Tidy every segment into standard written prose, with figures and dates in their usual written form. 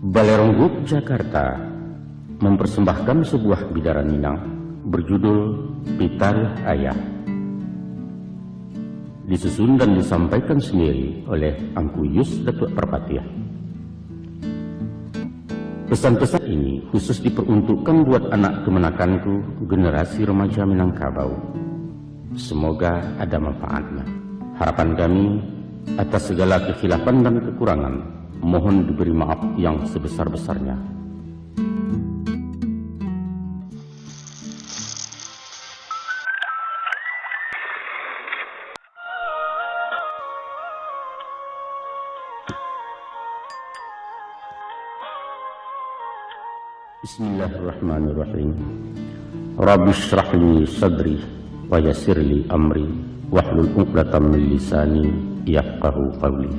Balerong Jakarta mempersembahkan sebuah bidaran Minang berjudul Pitaruh Ayah. Disusun dan disampaikan sendiri oleh Angku Yus Datuk Perpatiah. Pesan-pesan ini khusus diperuntukkan buat anak kemenakanku, generasi remaja Minangkabau. Semoga ada manfaatnya. Harapan kami atas segala kekhilafan dan kekurangan, mohon diberi maaf yang sebesar-besarnya. Bismillahirrahmanirrahim. Rabbi shrah li sadri wa yassir li amri wahlul 'uqdatam min lisani yafqahu qawli.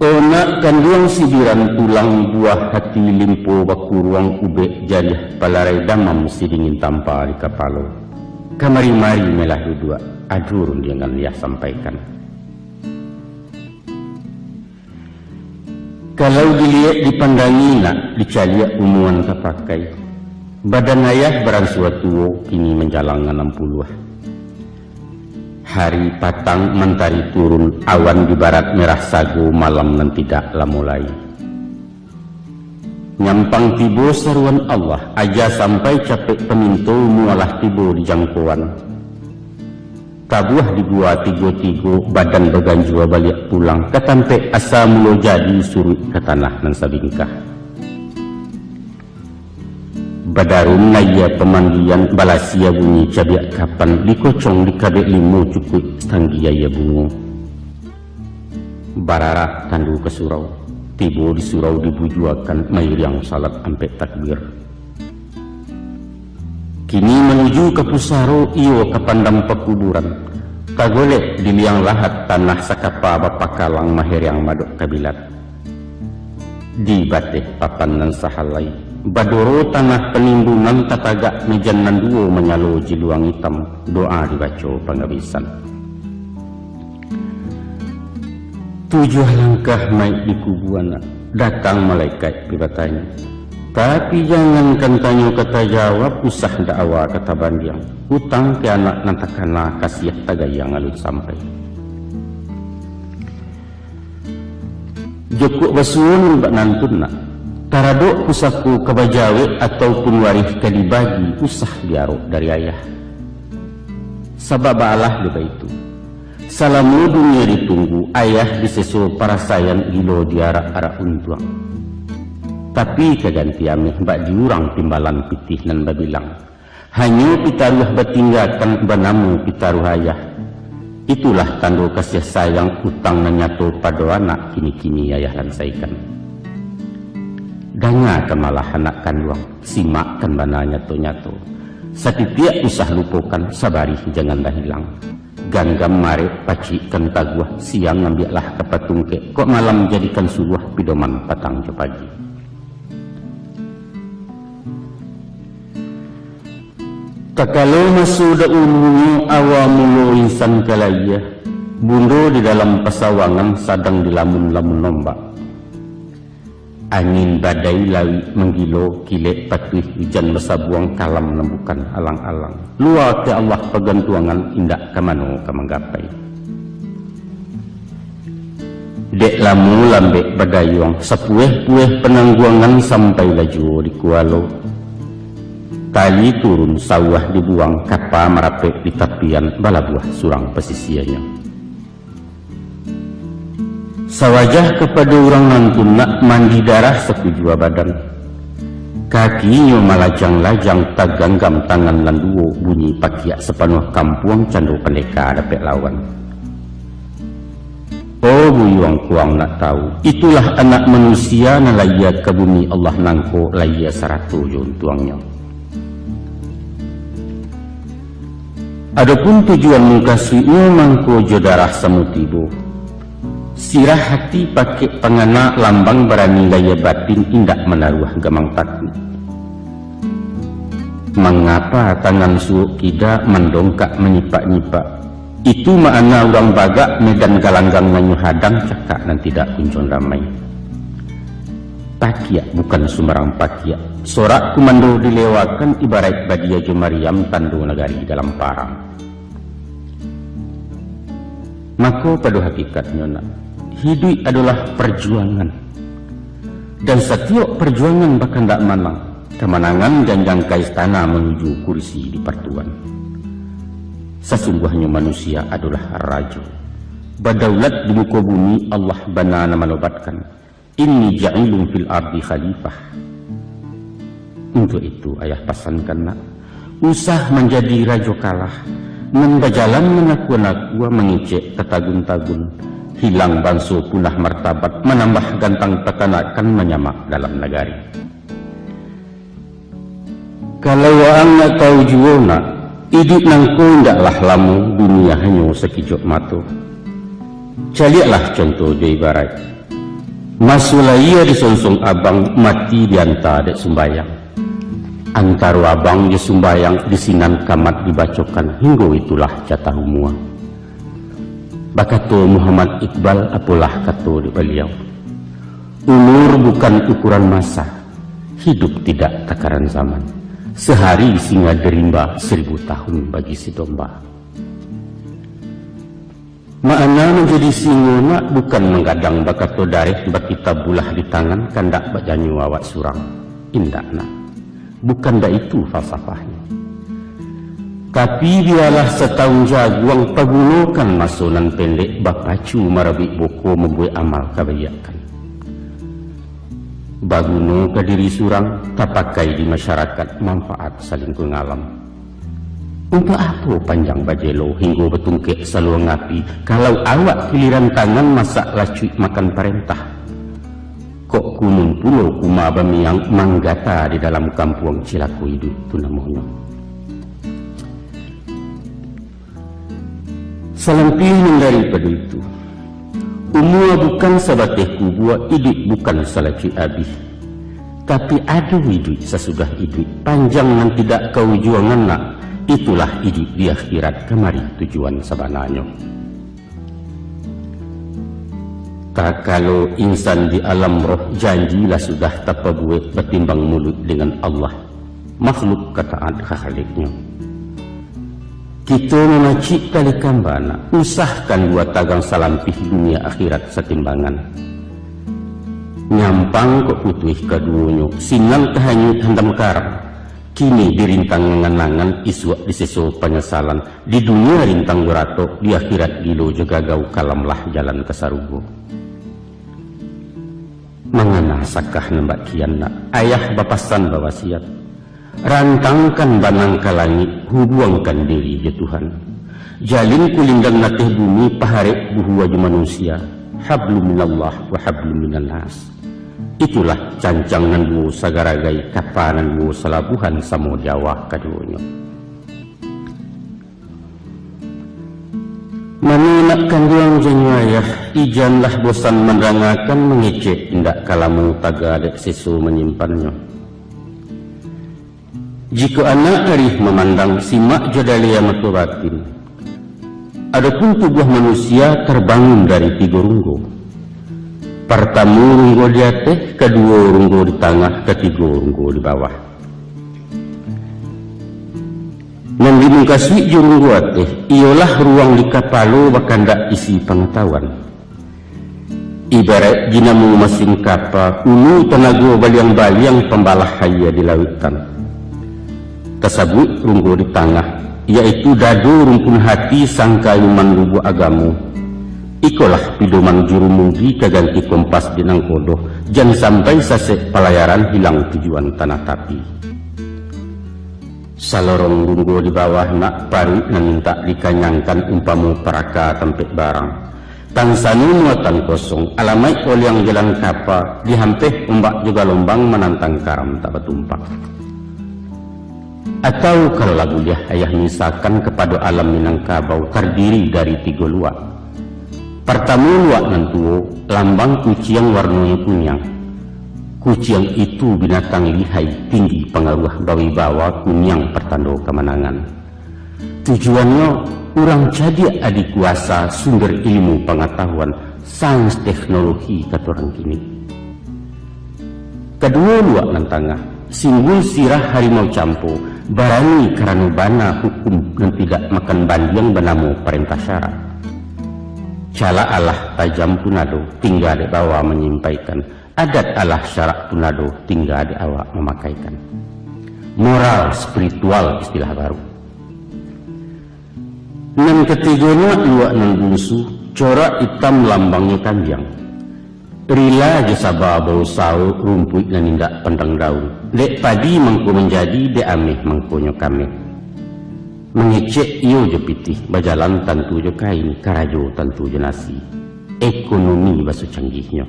Onak kanduang sibiran tulang buah hati limpo baku ruang ubek jariah palarai damam si dingin tanpa di kapalo. Kamari-mari melah dua ajur dengan liah sampaikan. Kalau dilihat dipandangi nak dicaliak umuan kapakai. Badan ayah barang suatu kini menjalang 60-ah. Hari patang mentari turun, awan di barat merah sagu, malam nan tidak lah mulai. Nyampang tibo seruan Allah, aja sampai capek pemintu mualah tibo di jangkauan. Tabuah di gua tigo-tigo, badan berganjua balik pulang, ketampe asa mulo jadi surut ke tanah nan sabingkah. Badarum naya pemanggian balasia bunyi cabiak kapan, dikocong di kabek limu cukup tanggiaya bungu. Bararak tandu ke surau, tibo di surau dibujuakan mayur yang salat ampe takbir. Kini menuju ke pusaro iyo ke pandang pekuburan. Kagolek di liang lahat tanah sakapa bapakalang mahir yang maduk kabilat. Di bateh papan nan sahalai. Badoro tanah penimbunan tatagak mejan nan duo menyalo jiluang hitam. Doa dibaca pangabisan. 7 langkah naik di kubuana. Datang malaikat bertanya. Tapi jangankan tanya kata jawab, usah dakwa kata bandiang. Hutang ke anak nantakana kasiah tagayang alun sampai. Jokuk basuun bak nantun nak. Taradok pusaku kebajawe ataupun waris ke dibagi, usah diaruk dari ayah. Sabab Allah deba itu. Salamu dunia ditunggu, ayah disesul para sayan gilo diarak-arak untuang. Tapi keganti amih mbak diurang timbalan pitih nan babilang. Hanya pitaruh batinggalkan banamu pitaruh ayah. Itulah tanda kasih sayang utang nanyato pada anak kini-kini ayah lansaikan. Danga kemalah anak kanduang, simakkan bana nyato-nyato. Satitiak usah lupakan, sabari janganlah hilang. Ganggam mare pacikan taguah, siang ngambiaklah kapatungke. Kok malam jadikan suruh pidoman patang cepagi. Takalo masuda umumnya awamulo insan kalaya, bundo di dalam pasawangan sadang dilamun-lamun nombak. Angin badai lawi menggilo kilek patuh hujan besabuang kalam nembukan alang-alang. Luar ke Allah pegantuangan indak kamano kamanggapai. Dek lamu lambek badayuang sepueh-pueh penangguangan sampai laju di kualo. Tali turun sawah dibuang, kapa merapek di tapian balabuah surang pesisiannya. Sawajah kepada orang nantun nak mandi darah sekujua badan. Kakinya malajang-lajang taganggam tangan landuo bunyi pakiak sepanuh kampuang candu pendeka dapet lawan. Oh buyuang kuang nak tahu, itulah anak manusia nalaya ke bumi Allah nangko laya 100 juntuangnya. Adapun tujuan mengkasihnya mangko jodarah samutibo. Sirah hati pakai pengana lambang berani gaya batin indak menaruh gamang takut. Mengapa tangan suuk kida mendongkak menyipak-nyipak. Itu makna orang bagak medan galanggang nanyu hadang cakak dan tidak kunjung ramai. Pakia bukan sembarang pakia. Sorak kumando dilewakan ibarat badia jo Maryam tandu nagari dalam parang. Maka pada hakikatnya hidup adalah perjuangan. Dan setiap perjuangan bahkan tak menang. Kemenangan janjang ke istana menuju kursi di pertuan. Sesungguhnya manusia adalah raja. Badaulat di muka bumi Allah banana menobatkan. Inni ja'ilun fil ardi khalifah. Untuk itu ayah pesankan nak, usah menjadi raja kalah. Membajalan menakwa-nakwa mengicek ketagun-tagun. Hilang bangsa punah martabat, menambah gantang tekanakan menyamak dalam negari. Kalau ang nak tahu jua nak, hidup nangko ndaklah lamu dunia hanya sekejap mata. Caliaklah contoh di ibarat. Masulah ia disonsong abang mati diantar dek sembayang. Antara abang di sembayang disinan kamat dibacokan hingga itulah jatah umua. Bakato Muhammad Iqbal apalah kato di beliau. Umur bukan ukuran masa, hidup tidak takaran zaman. Sehari singa derimba 1000 tahun bagi si domba. Makna menjadi singa bukan menggadang bakato darih bakita bulah di tangan kandak bajanyu awak surang. Indak nak. Bukan dah itu falsafahnya. Tapi biarlah setahun jaguang pagulokan masunan pendek bapacu marabik boko membuat amal kebayakan. Baguno ke diri surang tak pakai di masyarakat manfaat saling pengalam. Untuk apa panjang bajelo hingga betungkek saluang api kalau awak giliran tangan masak lacuik makan perintah. Kok kunun pulau kuma bamiang manggata di dalam kampung Cilaku hidup tu namanya. Selamping daripada itu, umur bukan sebatih kubuat hidup bukan salaci abih. Tapi ada hidup sesudah hidup panjang dan tidak kau juangan nak. Itulah hidup di akhirat kemari tujuan sebenarnya. Tak kalau insan di alam roh janjilah sudah tak buat bertimbang mulut dengan Allah. Makhluk ketaat khaliknya. Kita memacik tali kambana, usahkan buat tagang salampih dunia akhirat setimbangan. Nyampang kok putih keduanya, sinang kehanyut handam karang. Kini dirintang ngenangan iswak diseso penyesalan. Di dunia rintang beratok, di akhirat gilo juga gau kalamlah jalan ke sarugo. Mengana sakah nembak kian nak, ayah bapasan bawasiat. Rantangkan banang ke langit, hubungkan diri ya Tuhan. Jalin kulindang natih bumi, paharek buhuwaju manusia. Hablum minallah wa hablum minannas. Itulah cancangan bu sagaragai kapanan bu selabuhan samo Jawa keduanya. Menunakkan ruang jenayah, ijanlah bosan menerangakan mengecek indak kalamu tagadek sesu menyimpannya. Jika anak arif memandang simak jadalia mata batin, adapun tubuh manusia terbangun dari 3 runggo. Pertama runggo di atas, kedua runggo di tengah, ketiga runggo di bawah. Yang dimungkasui runggo atas, ialah ruang di kapalo bahkan tak isi pengetahuan. Ibarat jinamu mesin kapal, ulu tenaga baliang-baliang pembalah haya di lautan. Tersebut runggo di tengah, yaitu dadu rumpun hati sangka iman lubu agamu. Ikolah pidoman juru munggi keganti kompas di nangkodoh, jangan sampai sasek pelayaran hilang tujuan tanah tapi. Salorong runggo di bawah nak paru minta dikanyangkan umpamu peraka tempat barang. Tansanu muatan kosong, alamai oliang jalan kapal, dihampih ombak juga lombang menantang karam tak bertumpak. Atau kalau lagunya ayah misalkan kepada alam Minangkabau terdiri dari 3 luak. Pertama luak nantuo, lambang kucing warnanya kunyang. Kucing itu binatang lihai tinggi pengaruh bawi bawa kunyang pertanda kemenangan. Tujuannya orang jadi adik kuasa sumber ilmu pengetahuan sains teknologi kata orang kini. Kedua luak nantangah simbol sirah harimau campo barani karena bana hukum dan tidak makan bandiang benamu perintah syarat. Cala Allah tajam punado tinggal di bawah menyampaikan, adat Allah syarat punado tinggal di awak memakaikan. Moral spiritual istilah baru. Nan ketiganya luak nan bungsu corak hitam lambangnya tanjang. Rila jasaba bau sau rumput dan indak pandang daun. Dek padi mangko menjadi dek ameh mangkonyo kame. Mengecek iyo je pitih bajalan tantu je kain karajo tantu je nasi. Ekonomi basu canggihnya.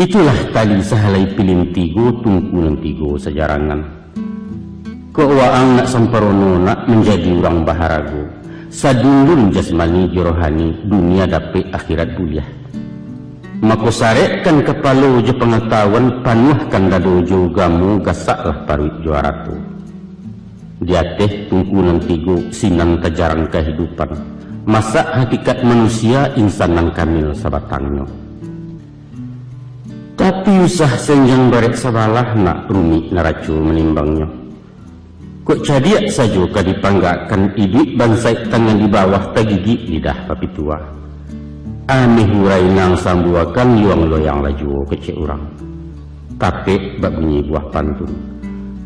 Itulah tali sahalai pilin tigo tungkunan tigo sejarangan. Kewaang nak samparono nak menjadi orang baharago. Sadundun jasmani jirohani dunia dapet akhirat buliah. Mako sarekkan kepala je pengetahuan panuhkan dado jo gamu gasaklah paruit juara tu. Dia teh tungkunan tigo sinan tajarang kehidupan. Masak hakikat manusia insan nang kamil sabatangnya. Tapi usah senjang barek sabalah nak rumit naracu menimbangnya. Kok cadiak saja kadipanggakan idit bansai tangan di bawah tagigi lidah papi tua. Aneh hurai nang sambuakan yuang loyang laju kecek orang. Tapi bak bunyi buah pantun.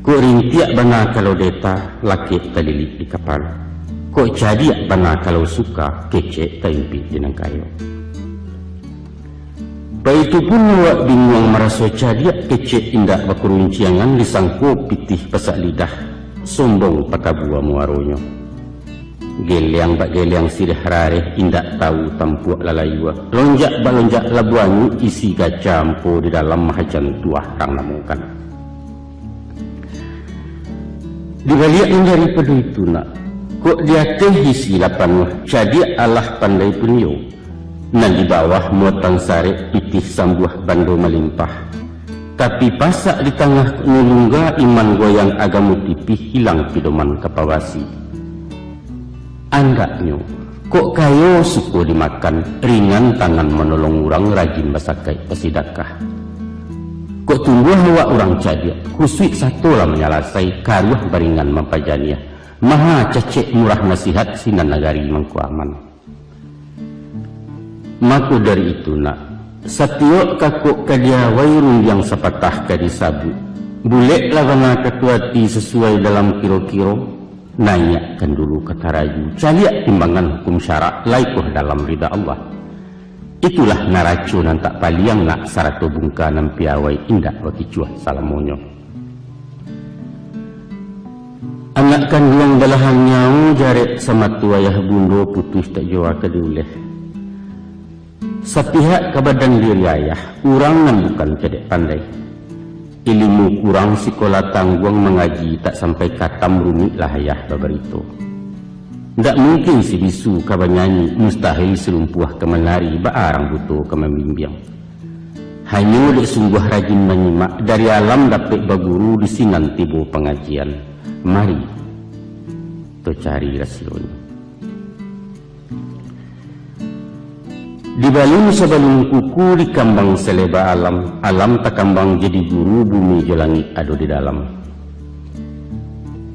Kok rintiak bana kalau deta lakit talilik di kapal. Kok cadiak bana kalau suka kecek taimpi jenang kayo. Baitu pun wak bingung merasa cadiak kecek indah bakurunciangan disangko pitih pesak lidah. Sombong pakabua muaronyo. Geliang bak geliang sirih rareh indak tahu tampuak lalayua. Lonjak balonjak labuanyu isi gacampo di dalam mahajan tuah rang namukan. Dibalik yang daripada itu nak, kok dia teh isi lapan jadi Allah pandai punyo. Nan di bawah muatan sare pitih sambuah bando melimpah. Tapi pasak di tengah nulungga iman goyang agamu tipih hilang pidoman kapawasi. Anggaknya, kok kayo suku dimakan ringan tangan menolong orang rajin basakai pesidakah. Kok tumbuh hawa orang cadia kusui satu lah menyalasai karuah baringan mempajania. Maha cecek murah nasihat sinan nagari mangkuaman. Maka dari itu nak, setiok kakuk kadia wairun yang sepatah kadi sabu. Bulek lawana ketuati sesuai dalam kiro-kiro. Nayakkan dulu kata raju. Caliak timbangan hukum syarak laikuh dalam rida Allah. Itulah naracunan tak paliang nak sarato bungka nan piawai indah wakicuah salamonyo. Anak kandung belahan nyau jaret sama tuayah bundo putus tak jawa kediuleh. Sepihak ke badan diri ayah, kurang bukan cedek pandai. Ilmu kurang sekolah tangguang mengaji tak sampai katam rumit lah ayah babarito. Tidak mungkin si bisu kabanyanyi mustahil selumpuh kemenari baarang butuh kemembimbing. Hanya dek sungguh rajin menyimak dari alam dapat baguru di sinan tibo pengajian. Mari to cari rasionya. Di balung sebelum kuku di kambang seleba alam, alam tak kambang jadi guru bumi jelangit ado di dalam.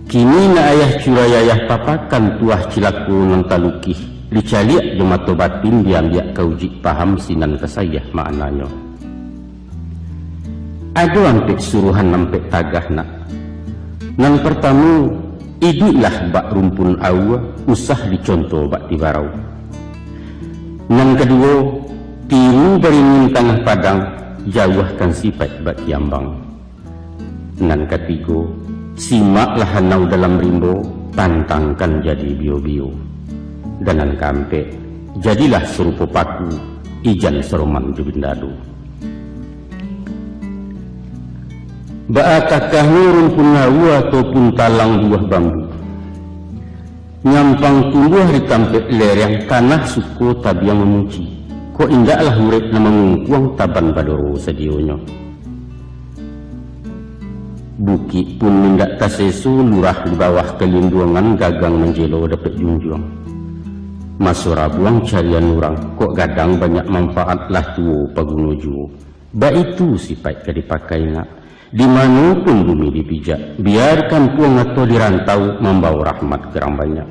Kini na ayah curayayah papakan tuah cilaku nantalukih, dicaliak jemato batin diambiak kaujik paham sinan kesayah maknanya. Ado ampek suruhan nampek tagah nak. Nan pertama, idilah bak rumpun awa, usah dicontoh bak tibarau. Nan kedua, tiru beringin tengah padang, jauhkan sifat bak kiambang. Nan ketiga, simaklah hanau dalam rimbo, tantangkan jadi bio-bio. Dan nan kampe, jadilah serupa paku, ijan seroman jubindadu. Ba'atakah rumpun awa ataupun talang buah bambu. Nyampang tumbuh di tampek lereng tanah suku tabiang memuji. Kok indahlah murid na mengungkuang taban badoro sedionyo. Bukit pun mindak tasesu lurah di bawah kelindungan gagang menjelo dapat junjung. Masura buang carian orang, kok gadang banyak manfaat lah tuo pagunuju. Ba itu sifat ke dipakai nak. Dimanapun bumi dipijak, biarkan puang atau dirantau membawa rahmat gerang banyak.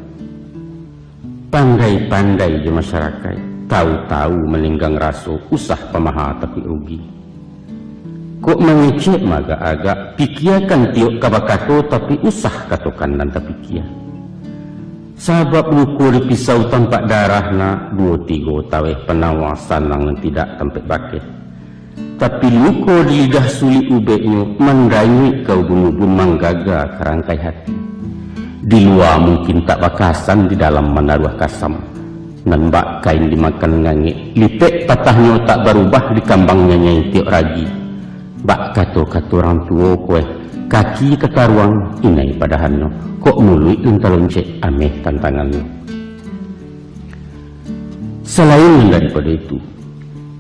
Pandai-pandai di masyarakat, tahu-tahu melinggang raso, usah pemaha tapi rugi. Kok mengecek maga agak, pikiakan tiok kabakato tapi usah katokan dan tapi kia. Sabab luku di pisau tampak darah na, 2-3 taweh penawasan yang tidak tampak bakit. Tapi luku di lidah sulit ubeknya, mendayu kau bunubun manggaga kerangkai hati. Di luar mungkin tak bakasan, di dalam menaruh kasam. Nembak kain dimakan ngangik, lipek patahnya tak berubah di kambangnya nyai tiok ragi. Bak kata orang tua kue kaki ketaruang inai padahannya kok mului untalonce ameh tantangannya. Selain daripada itu,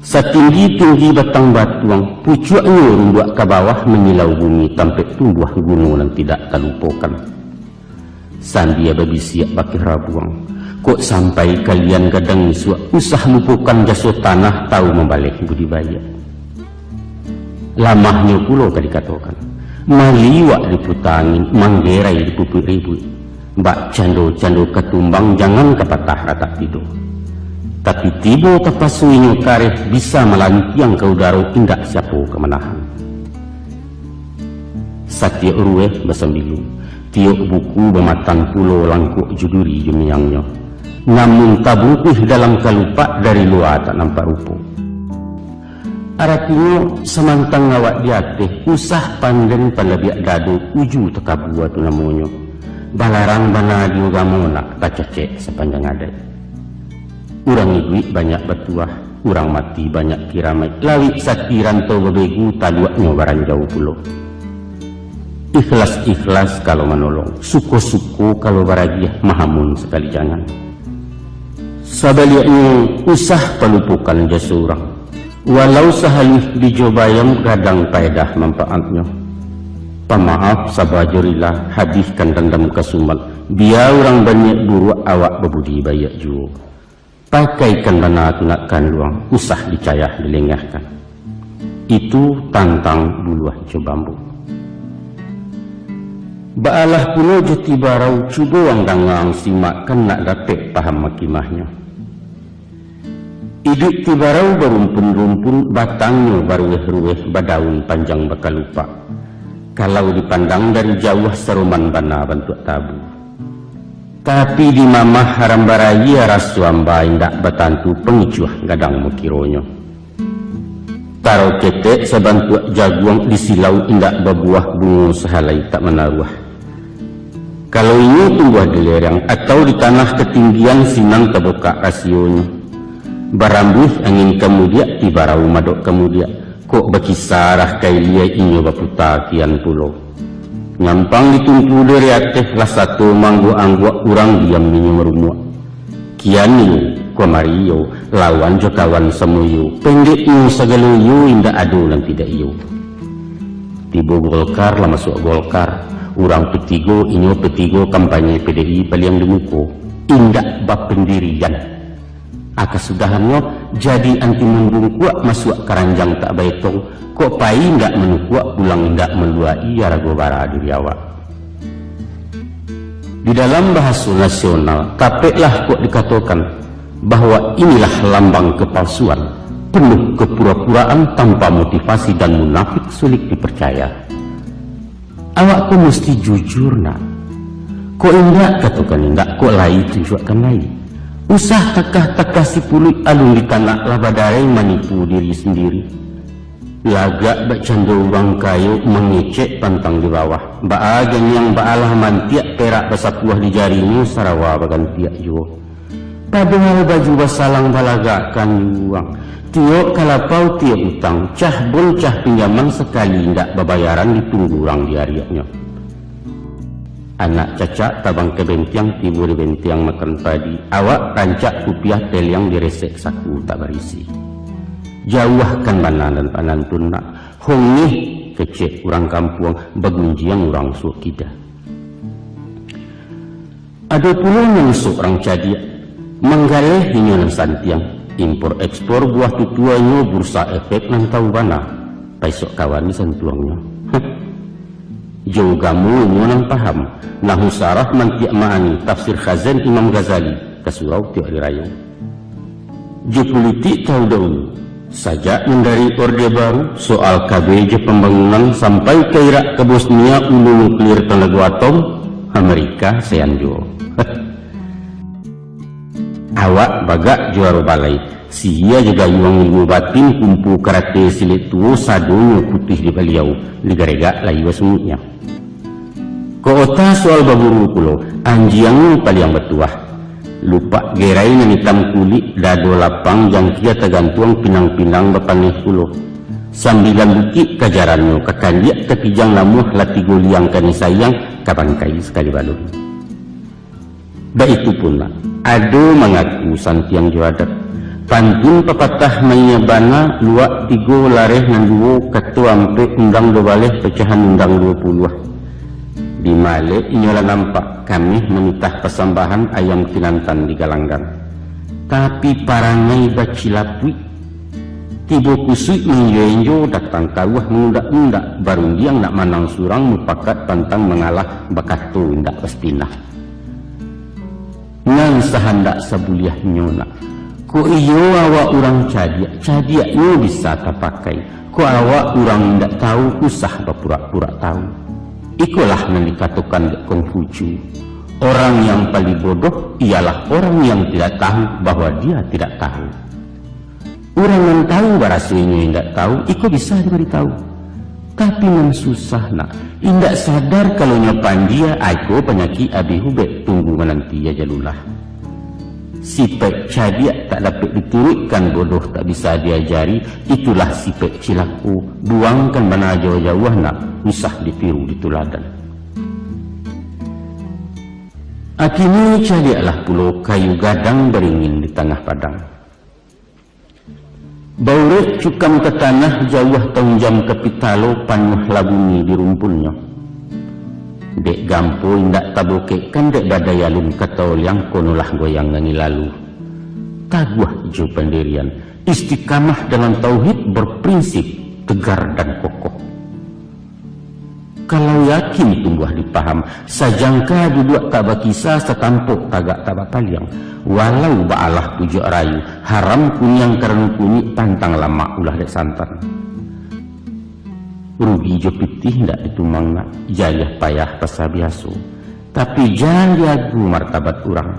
setinggi-tinggi batang batuang pucuknya rumbuak ke bawah menyilau bumi sampai tumbuh gunung dan tidak terlupakan. Sandia babi siap bakih rabuang, kok sampai kalian gadang suak usah lupakan jasa tanah tahu membalik budidaya. Lamahnya pulau kali katakan, maliwak diputangin, manggerai dipupuk ribut. Bak cando-cando ketumbang jangan kepatah rata tidur. Tapi tiba kepasuinya kareh bisa melantiang ke udara indak siapa kemenahan. Satya urueh basambilu, tiok buku bermatan pulau langkuk juduri jumiangnya. Namun tabukuh dalam kalupa dari luar tak nampak rupa. Artinya semantang ngawak diatih usah pandeng palabiak dadu uju tekabua tu namanya. Balarang bana diugamo nak bacacek sepanjang adat. Urang iduit banyak bertuah, urang mati banyak kiramai. Lawik sakti rantau bebegu taduaknya barang jauh pulau. Ikhlas-ikhlas kalau menolong, suko-suko kalau baragiah, mahamun sekali jangan. Sebaliknya usah pelupukan jasa orang. Walau sehalih dijobayam gadang paedah manfaatnya. Pemaaf sabajurilah hadiskan dendam kesumal. Biar orang banyak buruk awak berbudi bayak juo. Pakaikan mana tunakkan luang, usah dicayah dilengahkan. Itu tantang buluah cobambu. Baalah pulau jati barau cuba wang dangang simakkan nak dapat paham makimahnya. Hidup tibarau berumpun-rumpun, batangnya barueh-rueh badaun panjang bakal lupa. Kalau dipandang dari jauh seruman bana bentuk tabu. Tapi di mamah haram baraya rasuamba indak betantu pengicuah gadang mukironyo. Taro ketek sebantuak jaguang disilau indak berbuah bunga sehalai tak menaruh. Kalau ini tumbuh di lereng atau di tanah ketinggian sinang terbuka rasionya. Barambuh angin kemudian tibarau madok kemudian kok berkisarah kailia inyo baputa kian pulau. Nyampang ditumpu dari ateh lah satu manggu anggua urang diam minyo merumua. Kian niyo komariyo lawan jokawan semuyo pendek iyo segaluyo indah adu dan tidak iyo. Tibo Golkar lah masuk Golkar. Urang petigo inyo petigo kampanye PDI paliang demuko indak bab pendirian. Akasudahannya jadi anti mendung kuat masuk keranjang tak baitong kok pai ndak menukuak pulang ndak meluai rago bara diri awak. Di dalam bahasa nasional tapeklah kok dikatakan bahwa inilah lambang kepalsuan, penuh kepura-puraan tanpa motivasi dan munafik sulit dipercaya. Awak kok mesti jujur nak. Kok indak katakan indak, kok lain tunjukkan lain. Usah takah-takah si pulut alun di tanah labadarai menipu diri sendiri. Lagak bercanda orang kayu mengecek pantang di bawah. Baagan yang baalah mantiak perak besapuah di jarinya sarawa bagan tiak jua. Padahal baju basalang balagakan uang. Tiok kalapau tiak utang. Cah bol cah pinjaman sekali ndak babayaran ditunggu orang di hariaknya. Anak cacak tabang ke bentiang tibu di bentiang makan padi. Awak rancak rupiah tel yang diresek saku tak berisi. Jauhkan mana dan panantun nak. Hongih kecek orang kampung bagunjiang orang Sukida. Ada pula yang seorang Cadia menggalih hinyonan santiang impor ekspor buah tutuannya bursa efek nan tahu bana paisok kawan santuangnya. Jauh gamu nang paham nahu sarah mantiak ma'ani tafsir Khazan Imam Ghazali kasurau tiok dirayung. Jo politik tahu dahulu sajak dari Orde Baru soal KBJ pembangunan sampai ke Irak ke Bosnia ulu nuklir tenaga atom Amerika seanjo. Awak bagak juara balai sia juga yuang ilmu batin kumpu karate silit tuo sadonyo putih di baliau ligarega layu semutnya. Koota soal baburu pulo anjiang paliang betuah lupa gerai nan hitam kulit dado lapang jangkia tergantung pinang-pinang bepaneh pulo sambilan bukit kajarannya kekandiak kepijang lamuh lati goliang kani sayang kapan kai sekali balon. Itu pun lah ado mengaku santiang juadat pantun pepatah menyebana luak tigo lareh nan duo ketua ampe undang do baleh pecahan undang 20 di Male inyola nampak kami menitah persambahan ayam kinantan di Galanggang tapi parangai bacilapui tibo kusui menjo-enjo datang kawah mengundak-undak baru dia nak manang surang mupakat pantang mengalah bakato indak pestinah ngan sahandak sabuliah nyona ko iyo awak orang cadiaknya bisa terpakai ko awak orang indak tahu usah berpura-pura tahu. Ikulah yang dikatakan Konghucu, orang yang paling bodoh ialah orang yang tidak tahu bahwa dia tidak tahu. Orang yang tahu barasanya tidak tahu, iku bisa diberitahu. Tapi yang susah nak, indak sadar kalau nyopan dia, aku penyakit abi hubek tunggu menanti ya jalulah. Sipek cadiak tak dapat diturutkan bodoh tak bisa diajari, itulah sipek cilaku, buangkan mana jauh-jauh nak, usah ditiru dituladan. Akhirnya cadiaklah pulau kayu gadang beringin di tengah padang. Baurek cukam ke tanah jauh tongjam ke pitalo panuh labuni di rumpulnya. Dek gampo indak taboke kan dek badayalun katol yang konulah goyang ngani lalu. Taguah hijau pendirian, istiqamah dalam tauhid berprinsip tegar dan kokoh. Kalau yakin tumbuh dipaham, sajangka duduk tak bakisah setampuk tagak tak bapaliang. Walau ba'alah pujuk rayu, haram kunyang karena kunyit pantang lama ulah dek santan. Rugi jo pitih ndak ditumang nak jayah payah pasal biasa tapi jangan diagu martabat orang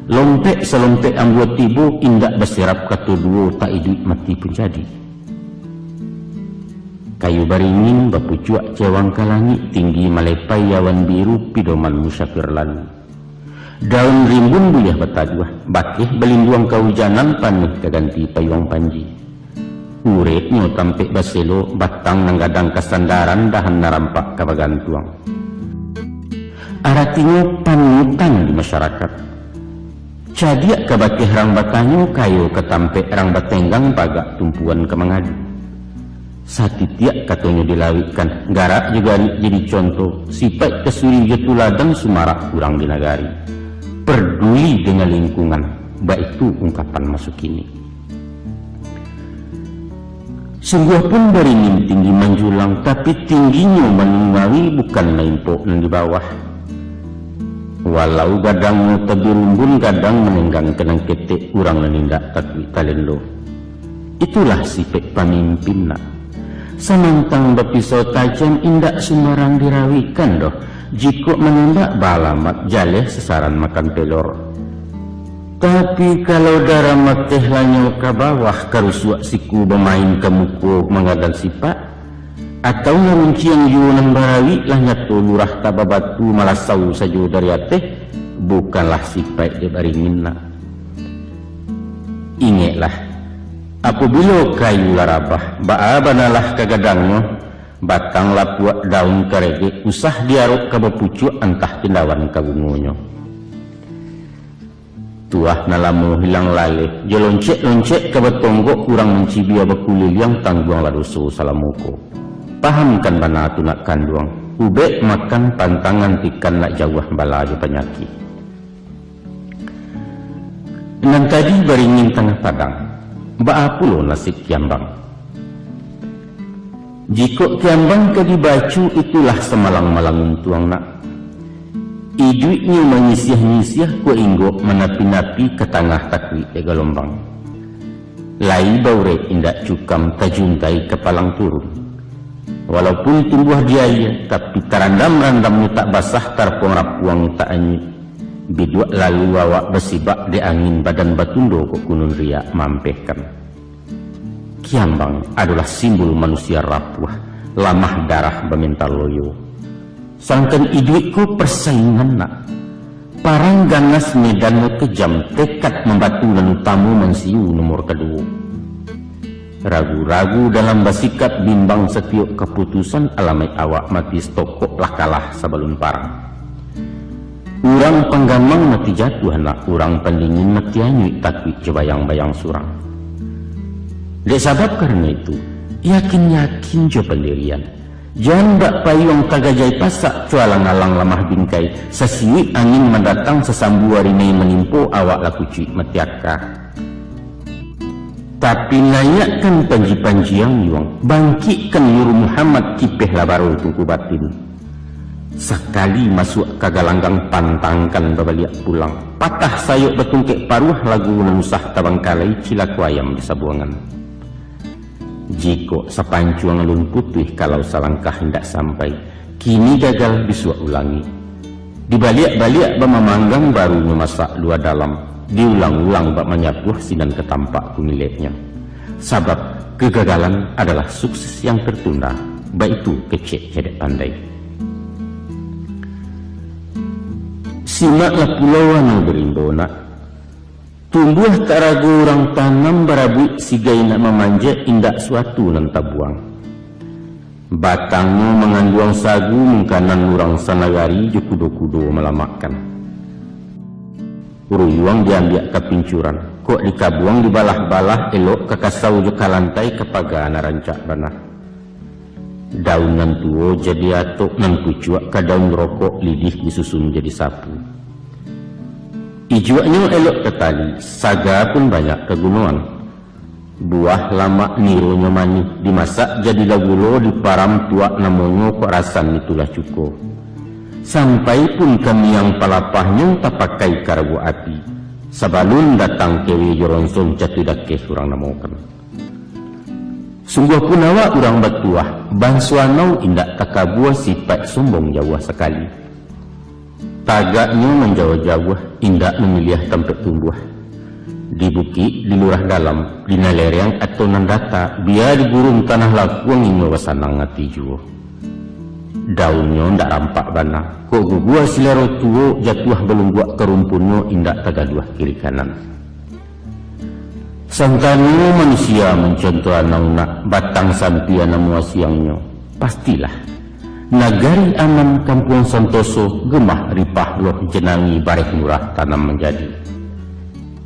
lompek selompek ambuat tibu indak berserap katu duo tak hidup mati pun jadi kayu baringin bapucuak cewang ke langit tinggi malepai yawan biru pidoman musyafir lalu daun rimbun buliah betaduah bakih belinduang kehujanan panih keganti payung panji uretnya tampik baselo batang nanggadang kesandaran dahan narampak kabagantuang. Artinya panutan di masyarakat. Cadiak kebatih rang batanyo kayu ketampik rang batenggang pagak tumpuan kemangadu. Satitiak katanya dilawikan garak juga jadi contoh sifat kesuri jetuladan sumarak kurang di nagari. Peduli dengan lingkungan, baik itu ungkapan masuk ini. Sungguh pun beringin tinggi menjulang, tapi tingginya menunggawi bukan main pok di bawah. Walau gadangnya terbirumbun, gadang menenggang kenang ketek kurang menindak takwi talendo. Itulah sifat pemimpin nak. Semantang berpisau tajam indak sembarang dirawikan doh. Jika menindak balamat jaleh sesaran makan pelor. Tapi kalau darah mateh lanyo ke bawah karusuak siku bermain ke muku mengadal sifat atau narunciang yunan barawi lahnya lurah tababatu malasau saja dari ateh bukanlah sifat dia baringin nak. Ingatlah apabila kayu larabah baabanalah kagadangnya batang lapuak daun karege usah diaruk ke bepucuk entah tindawan kabungunyo. Tuah nalamu hilang lale joloncek-loncek ke betonggok kurang mencibia bekulil yang tangguang ladoso salamuko pahamkan bana tu nak kanduang ube makan pantangan tikan nak jauh bala je penyakit. Nan tadi beringin tengah padang ba'a pulo nasib Kiambang. Jika Kiambang ke dibacu itulah semalang-malang tuang nak iduitnya menyisiah-nyisiah ku inggok menapi-napi ke tengah takwi gelombang. Lai baure indak cukam tajuntai kepalang turun. Walaupun tumbuh jaya tapi terandam-randamnya tak basah tarpong rapuang tak anyit. Bidua lalu awak bersibak di angin badan batundo kok kunun riak mampehkan. Kiambang adalah simbol manusia rapuh, lamah darah bemental loyo. Sangkan iduitku persaingan nak. Parang ganas medan kejam tekad membatu dan utamu mensiu nomor kedua. Ragu-ragu dalam bersikap bimbang setiap keputusan alamai awak mati stokok lah kalah sebelum parang. Urang penggamang mati jatuh anak, urang pendingin mati anyut takwi jebayang-bayang surang. Dek sabab karena itu, yakin-yakin jo pendirian. Jangan bak payung kagajai pasak cualang-alang lamah bingkai. Sesiwit angin mendatang sesambu harimai menimpo awak laku cuit metiaka. Tapi layakkan panji-panji yang yuang, bangkitkan Nuru Muhammad kipeh labaru tuku batin. Sekali masuk kagalanggang pantangkan babaliak pulang. Patah sayuk betungkek paruh lagu menusah tabangkalai cilaku ayam di sabuangan. Jika sepancuang lun putih kalau selangkah hendak sampai, kini gagal disuak ulangi. Dibalik-balik memanggang baru memasak dua dalam, diulang-ulang bak menyapuh sinan ketampak kumiliknya. Sebab kegagalan adalah sukses yang tertunda, baik itu kecek hedek pandai. Simaklah pulau yang berindo nak. Tumbuh tak ragu orang tanam berabuik sigai nak memanjat indak suatu nan tabuang. Batangnya menganduang sagu mengkanan orang sanagari je kudo-kudo melamakan. Uruyuang diambil ke pincuran, kok dikabuang dibalah-balah elok ke kasau je kalantai kepaga narancak banah. Daunan tuo jadi atok nan kucuak ke daun rokok lidih disusun jadi sapu. Ijuaknya elok ketali, saga pun banyak kegunungan. Buah lama nirunya manis, dimasak jadi lagulo diparam tuak namanya kok rasan itulah cukup. Sampai pun kami yang palapahnya tak pakai karabu api. Sabalun datang kewi joronsong catudake surang namokan. Sungguh pun awak urang batuah, bansuanau indak takabuah sifat sombong jauh sekali. Tagaknya menjauh-jauh, indak memilih tempat tumbuh. Di bukit, di lurah dalam, di nalereng atau nandata, biar di gurun tanah lakuang inyo wasanang ngati juo. Daunnya ndak rampak bana, kok gugua silero tuo jatuh belum buat kerumpunnya indak tagaduah kiri kanan. Sangkanu manusia mencontoh anak batang sampian muasiangnya, pastilah. Nagari aman kampung Santoso gemah ripah loh jenangi barek murah tanam menjadi.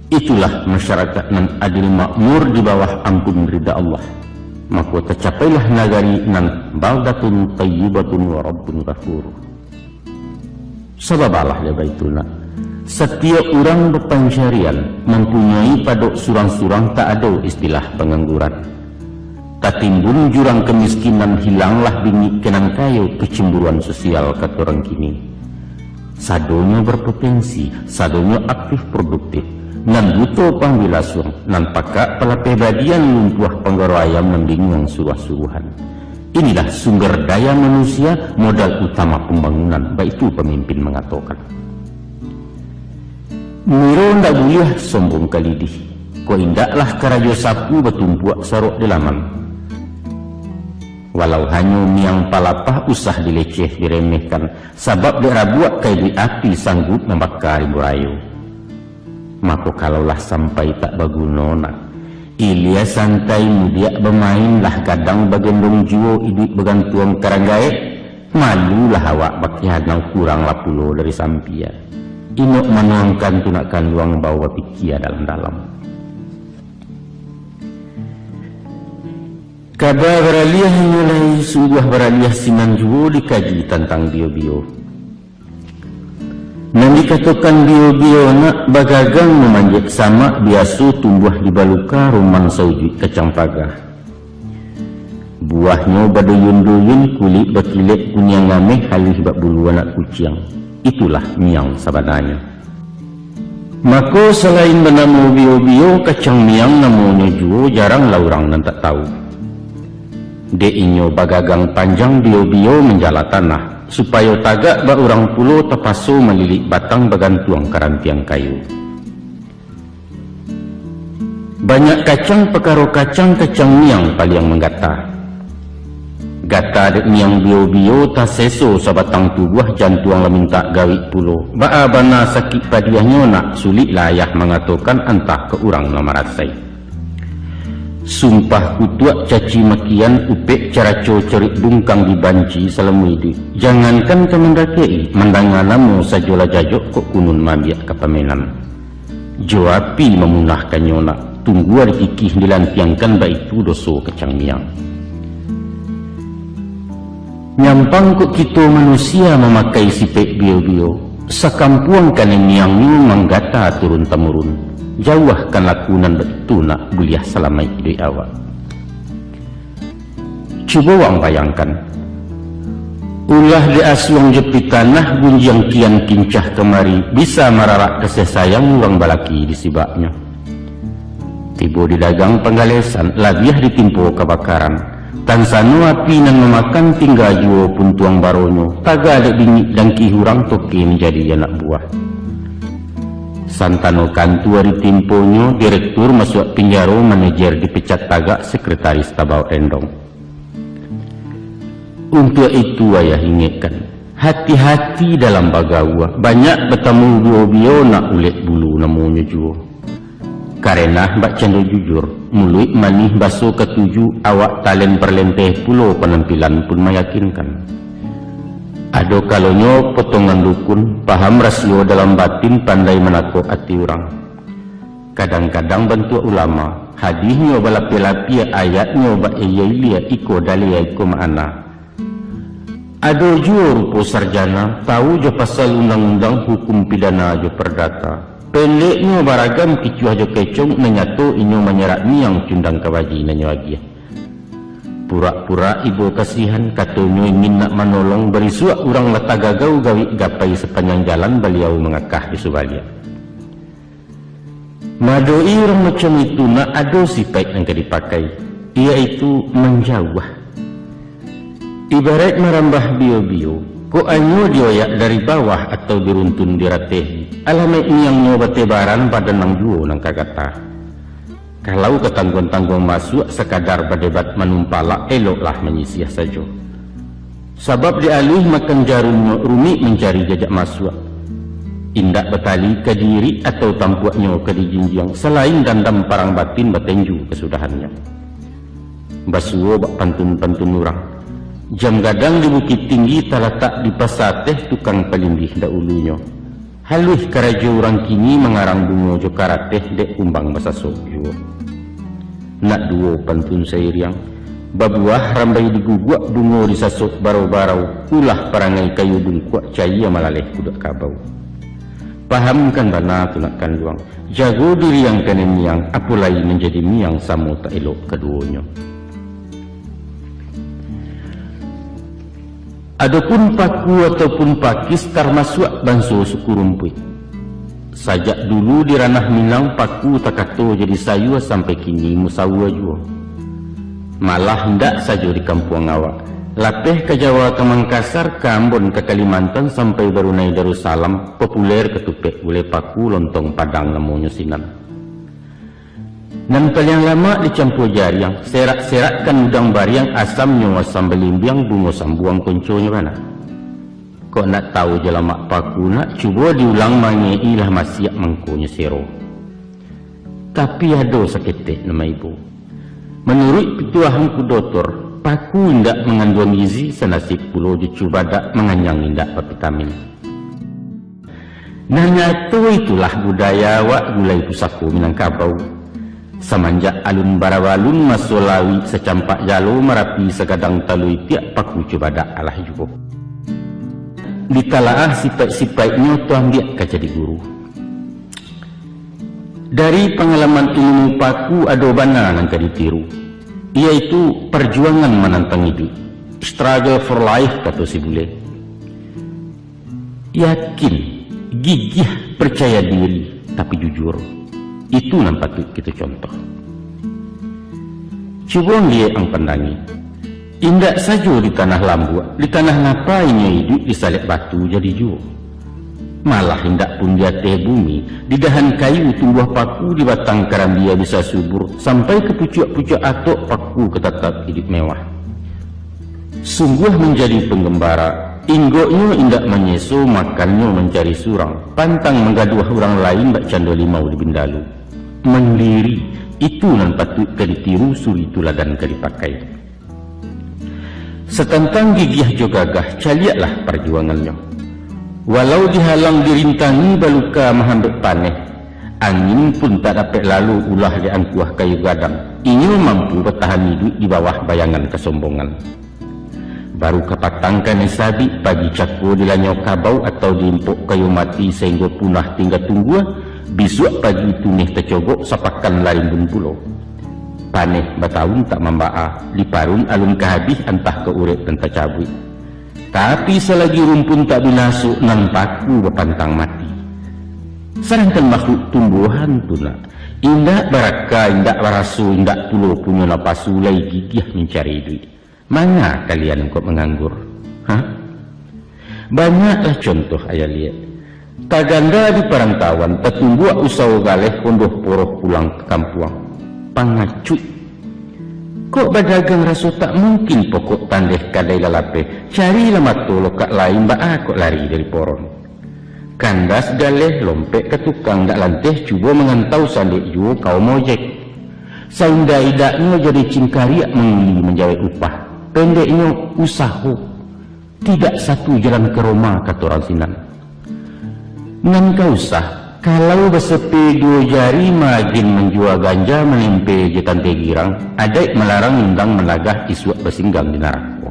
Itulah masyarakat nan adil makmur di bawah ampun ridha Allah. Maka tercapailah nagari nan baldatun tayyibatun wa rabbun ghafur. Sababalah ya baituna. Setiap orang berpencarian mempunyai padok surang-surang tak ada istilah pengangguran. Tatimbun jurang kemiskinan hilanglah bingit kenang kayu kecemburuan sosial kata orang kini. Sadonya berpotensi, sadonya aktif produktif, nan butuh pangbilasung, nan pakak pelapebadian lumpuh penggoro ayam mendingung suruh-suruhan. Inilah sumber daya manusia, modal utama pembangunan, baik itu pemimpin mengatakan. Miro ndak boleh sombong kalidih, ko indaklah karajo sapu betumpuak sarok di laman. Walau hanya miang palapah usah dileceh diremehkan, sebab dirabuak kai di api sanggup membakar burayu. Maka kalaulah sampai tak bagunona, ilia santai mudiak bermainlah kadang bagendong juo iduit begantuang karanggae, malulah awak bakihanang kurang lapulo dari sampia. Inok menuangkan tunakan luang bawa pikia dalam-dalam. Kabar beraliah mulai sungguh beraliah sinan juo dikaji tentang bio-bio. Nan dikatakan bio-bio nak bagagang memanjat sama biasa tumbuh di baluka rumang saujud kacang pagah. Buahnya baduyun-duyun kulit berkilat kunyang ngameh halih bak bulu anak kucing. Itulah miang sabananya. Maka selain bernama bio-bio, kacang miang namanya juo jarang lah orang nan tak tahu. De inyo bagagang panjang bio-bio menjala tanah supaya tagak bak orang pulo terpasu melilik batang bagantuang karantiang kayu. Banyak kacang perkara kacang miang paling menggata. Gata dek miang bio-bio tak seso sabatang tubuh jantuang leminta gawik pulo. Ba bana sakit padiahnya nak sulit layah mengatakan entah ke orang namarasai. Sumpah kutuak caci makian upek cara cerik bungkang dibanci selama hidup. Jangankan kemendakei mendangar namu sajola jajok kok kunun mabiak kepamenan. Joapi memunahkan nyona tunggu hari kikih dilantiangkan baitu doso kacang miang. Nyampang kok kita manusia memakai sipek bio-bio. Sakampuang kan miang ni manggata turun-temurun. Jauhkan lakunan betul nak buliah selama hidup awak. Cuba wang bayangkan. Ulah di asuang jepit tanah gunjang kian kincah kemari bisa mararak kasih sayang orang balaki di sibaknya. Tiba di dagang penggalesan labiah ditimpo kebakaran. Tansanu api nan memakan tinggal juo pun tuang baronyo. Taga ada bingit dan kihurang toke menjadi anak buah. Santano kantu hari timponyo, direktur masuk penjara, manajer dipecat tagak, sekretaris tabau endong. Untuk itu ayah ingatkan, hati-hati dalam bagawa. Banyak bertemu bio-bio nak ulet bulu namanya juo. Karena bak cendol jujur, mulut manih baso ketujuh, awak talen perlenteh pulo penampilan pun meyakinkan. Ada kalonyo potongan dukun, paham rasio dalam batin, pandai menakut hati orang. Kadang-kadang bentuk ulama, hadihnya balapi-lapi ayatnya ba eyelia iko dalia iko maana. Ada jua rupo sarjana, tahu jo pasal undang-undang hukum pidana jo perdata. Pendeknya baragam kicuah jo kecong, menyato inyo menyerak miang cundang kawaji nanyo lagi. Pura-pura ibu kasihan katanya ingin nak menolong beri suak orang letagagau gawi gapai sepanjang jalan beliau mengakah di subalia. Madoi orang macam itu nak ada sifat yang dipakai, iaitu menjauh. Ibarat merambah bio-bio, ko anyo dioyak dari bawah atau diruntun diratehi. Alamek yang nyoba tebaran pada nang juo nang kagata. Kalau ketangguan-tangguan masuk sekadar berdebat menumpala, eloklah menyisih saja. Sebab dialih makan jarumnya rumit mencari jajak masuk. Indak betali ke diri atau tampuaknya ke dijinjang, selain dandam parang batin batenju kesudahannya. Basuo bak pantun-pantun orang. Jam gadang di bukit tinggi terletak di pasateh tukang pelindih dahulunya. Halus karajo orang kini mengarang bunga jo karateh dek kumbang basasok juga. Nak duo pantun sairiang, babuah rambai diguguk bunga disasok barau-barau, ulah perangai kayu dungkuak caya malaleh kudak kabau. Pahamkan bana tunakkan luang, jago diri yang kena miang, apulai menjadi miang samu tak elok keduanya. Adapun paku ataupun pakis termasuk banso suku rumput. Sajak dulu di ranah Minang paku takato jadi sayu sampai kini musawa jua. Malah hendak saja di kampung awak. Lapeh ke Jawa ke Mangkasar, ke Ambon ke Kalimantan sampai Brunei Darussalam populer ketupek boleh paku lontong padang namanya sinan. Dan paling lama dicampur jariang, serak-serakkan udang bariang asamnya asam belimbiang bunga sambuang konconya mana. Kok nak tahu jelamak paku nak cuba diulang mangeilah masiak mangkonya sero. Tapi ada seketik nama ibu. Menurut pituahanku doktor, paku indak mengandung gizi senasib pulau dicuba dak menganyang indak vitamin. Nah nyatu itulah budaya wak gulai pusaku Minangkabau. Semanjak alun barawalun masulawi secampak jalo merapi segadang talui tiak paku cubada alah juga. Ditalaah sifat-sifatnya tuang dia jadi guru. Dari pengalaman ilmu paku ada bana yang ditiru, yaitu perjuangan menantang hidup, struggle for life kata si bule. Yakin, gigih, percaya diri, tapi jujur. Itu yang patut kita contoh. Coba lihat ang pandangi. Indak saja di tanah lambu, di tanah lapainya hidup di salib batu jadi jauh. Malah indak pun di atas bumi, di dahan kayu tumbuh paku, di batang karambia bisa subur, sampai ke pucuk-pucuk atok paku ketatap hidup mewah. Sungguh menjadi penggembara, inggoknya indak menyeso, makannya mencari surang, pantang menggaduh orang lain bak cando limau di bindalu. Mandiri, itu nan patut ditiru, suri tuladan dipakai. Setentang gigih jo gagah, caliaklah perjuangannya. Walau dihalang dirintangi baluka mahambek paneh, angin pun tak dapat lalu ulah di angkuah kayu gadang. Ini mampu bertahan hidup di bawah bayangan kesombongan. Baru kepatangkan sabi pagi cako dilanyo kabau atau diimpuk kayu mati sehingga punah tinggal tunggu. Besok pagi tunih tercogok sapakan laring bun pulau. Paneh batahun tak membaa, liparun alun kehabis entah ke urip dan tercabut. Tapi selagi rumpun tak binasuk nan paku berpantang mati. Sedangkan makhluk tumbuhan tuna, indak baraka, indak barasu, indak pulau punya napasu lay gigih mencari duit. Mana kalian kok menganggur? Hah? Banyaklah contoh ayah lihat. Taganda di perantauan tertumbuh usaha galeh kondoh poroh pulang ke kampung. Pangacut. Kok berdagang rasu tak mungkin pokok tandeh kadai lalape. Carilah matu lokak lain kok lari dari poron. Kandas galeh lompek ke tukang dak lanteh cuba mengantau sandek juo kau mojek. Saunda idaknya jadi cingkariak menguli menjawab upah. Pendeknya usaha. Tidak satu jalan ke Roma kata orang Sinan. Nan kau usah, kalau bersepi dua jari magin menjual ganja menempe jetan tegirang, adek melarang undang melagah isuak bersinggang di narako.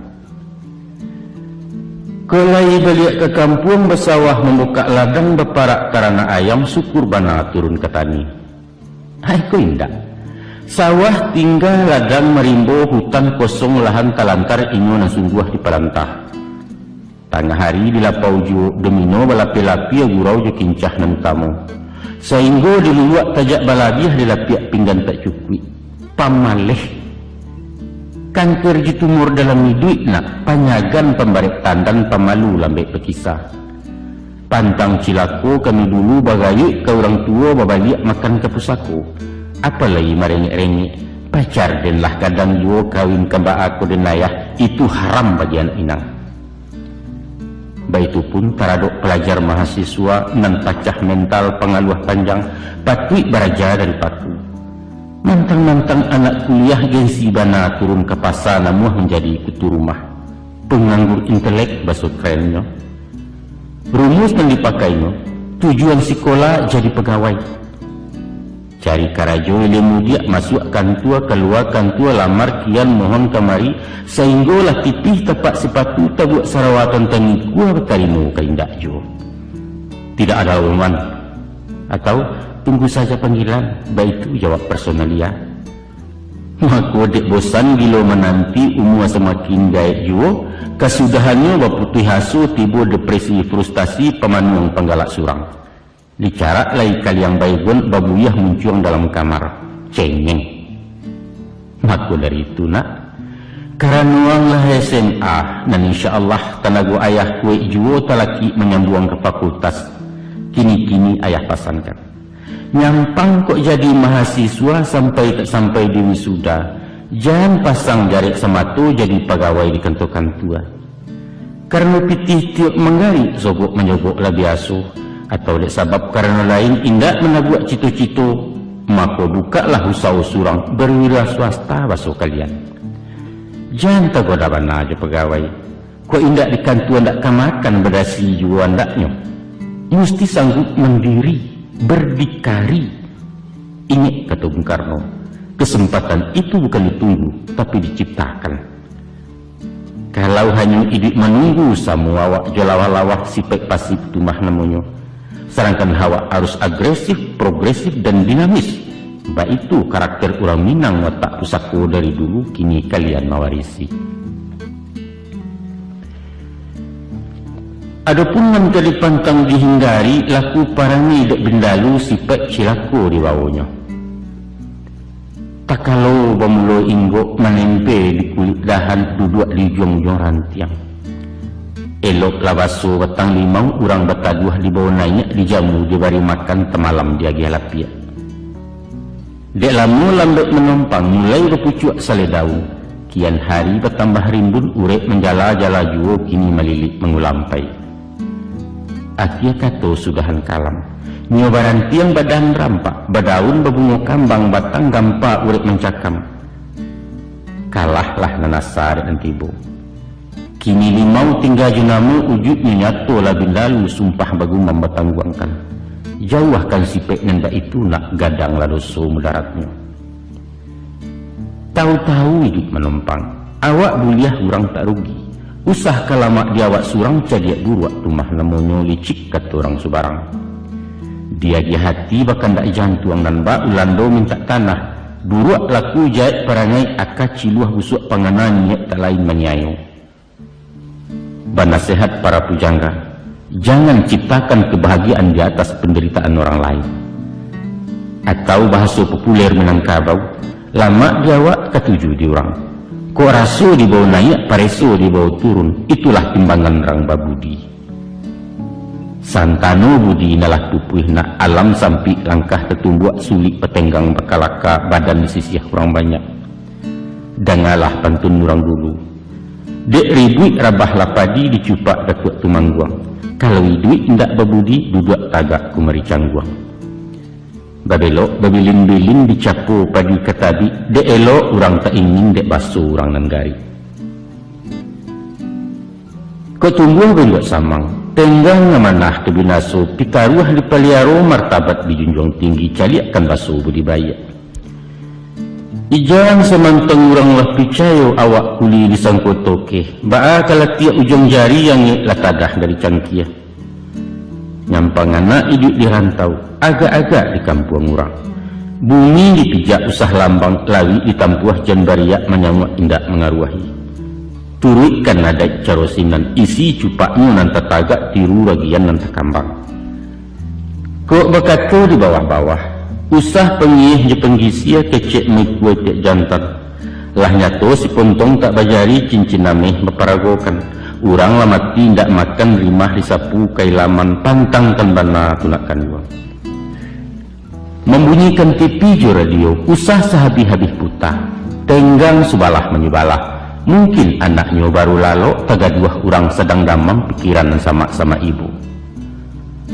Kelai balik ke kampung bersawah membuka ladang berparak karena ayam syukur bana turun ke tani. Hai kau indah. Sawah tinggal ladang merimbo hutan kosong lahan talantar inyo na sungguh di perantah. Tengah hari di lapau jo domino balapi-lapi gurau jo kincah nan tamu. Sehingga di luak tajak balabiah di lapiak pinggan tak cukup. Pamaleh. Kanker ji tumor dalam hidup nak panyagan pembarik tandan pemalu lambek pekisah. Pantang cilako kami dulu bagayuk ke orang tua babaliak makan ke pusako. Apalagi merengek-rengek. Pacar dan lah kadang jo kawin kembak aku dan ayah itu haram bagi anak inang. Baitu pun taradok pelajar mahasiswa nan pacah mental pengaluh panjang patui baraja dari paku. Mantang-mantang anak kuliah gengsi bana turun ke pasar namuh menjadi kutu rumah. Penganggur intelek baso kerennya. Rumus yang dipakainya, tujuan sekolah jadi pegawai. Cari karajo ilmu dia masuk kantua keluar kantua lamar kian mohon kemari sehingga lah tipih tepat sepatu tabuak sarawatan tengikua bertarimu keindak jo. Tidak ada umuman atau tunggu saja panggilan, baik itu jawab personalia. Maka dek bosan gilo menanti umur semakin gaek jo, kesudahannya baputih hasu tiba depresi frustasi pemanuang penggalak surang. Dicarak lagi kaliang baygon babuyah muncung dalam kamar cengeng. Maka dari itu nak karanuanglah SMA dan insyaallah tanago ayah kue juo talaki menyambung ke fakultas. Kini-kini ayah pasankan nyampang kok jadi mahasiswa sampai di wisuda. Jangan pasang jarik sematu jadi pegawai di kantor-kantor. Karena pitih tiap menggali sogok menyogok lebih asuh. Atau dek sebab karena lain indak menabuak cito-cito, maka bukalah usaha surang berwira swasta basuh kalian. Jangan tergoda bana aja pegawai. Kau indak di kantuan dak kamakan berdasi jua ndaknya. Mesti sanggup mendiri, berdikari. Ingat kata Bung Karno, Kesempatan itu bukan ditunggu, tapi diciptakan. Kalau hanya idik menunggu semua awak jolawah-lawah sifat pasif tumah namanya. Sedangkan hawa harus agresif, progresif, dan dinamis. Baik itu karakter orang Minang watak pusako dari dulu, kini kalian mewarisi. Adapun menjadi pantang dihindari, laku parangi dek bendalu sifat cilako di bawahnya. Tak kalau bamulo inggok menempe di kulit dahan duduk di jongjong rantiang. Elok labaso batang limau urang bataduah di bawah naik di jamu dibari makan temalam dia gialapia. Dek lamu lambat menumpang mulai berpucuk saledau. Kian hari bertambah rimbun urek menjala-jala juo kini melilit mengulampai. Akia kato sudahan kalam. Nyobaran tiang badan rampak, badaun berbunga kambang batang gampa urek mencakam. Kalahlah nanasar antibo. Kini limau tinggal junamu ujudnya nyato labin lalu sumpah bagumam batangguangkan. Jauhkan si peknen ba itu nak gadang ladoso mudaratnya. Tahu-tahu hidup menumpang, awak buliah urang tak rugi. Usah kalamak di awak surang cadiak buruak rumah namanya licik kata orang subarang. Dia di hati bahkan tak jantuang dan ba ulando minta tanah. Buruak laku jahit perangai akaci luah busuk panganan niat tak lain menyayo. Banasehat para pujangga, jangan ciptakan kebahagiaan di atas penderitaan orang lain. Atau bahasa populer Minangkabau, lama di awak ketujuh di orang. Kok raso di bawah naik, pareso di bawah turun, itulah timbangan orang babudi. Santano budi nalah tupuih nak alam sampi langkah tetumbuak sulit petenggang berkalaka badan di sisi kurang banyak. Dangalah pantun orang dulu. Dek ribuit rabah lapadi dicupak datuk tumangguang. Kalau duit indak babudi duduk tagak kumari cangguang. Babelok babilin-bilin dicapo padi katabi. Dek elok orang tak ingin dek baso orang nanggari. Kau tumbuh bentuk samang. Tenggang ngamanah kebinaso pitaruah di paliaro martabat dijunjung tinggi caliakan baso budibaya. Ijang semantang urang lah picayo awak kuli di sangkotoke. Baa kalatia ujung jari yang latadah dari cangkia. Nyampang anak hidup di rantau, agak-agak di kampung urang. Bumi dipijak usah lambang lawi ditampuah jan bariak menyamuk indak mengaruahi. Turutkan nadai carosinan isi cupakmu nanti tagak tiru bagian nanti kambang. Kok berkata di bawah-bawah usah pengih je penggisia kecek mikwe tiak jantan. Lah nyato si pontong tak bajari cincin nameh berparagokan. Urang lah mati ndak makan rimah disapu kailaman pantangkan bana tunakan gua. Membunyikan TV jo radio usah sehabis-habis putah. Tenggang subalah menyebalah. Mungkin anaknya baru lalu tagaduah orang sedang damam pikiran sama-sama ibu.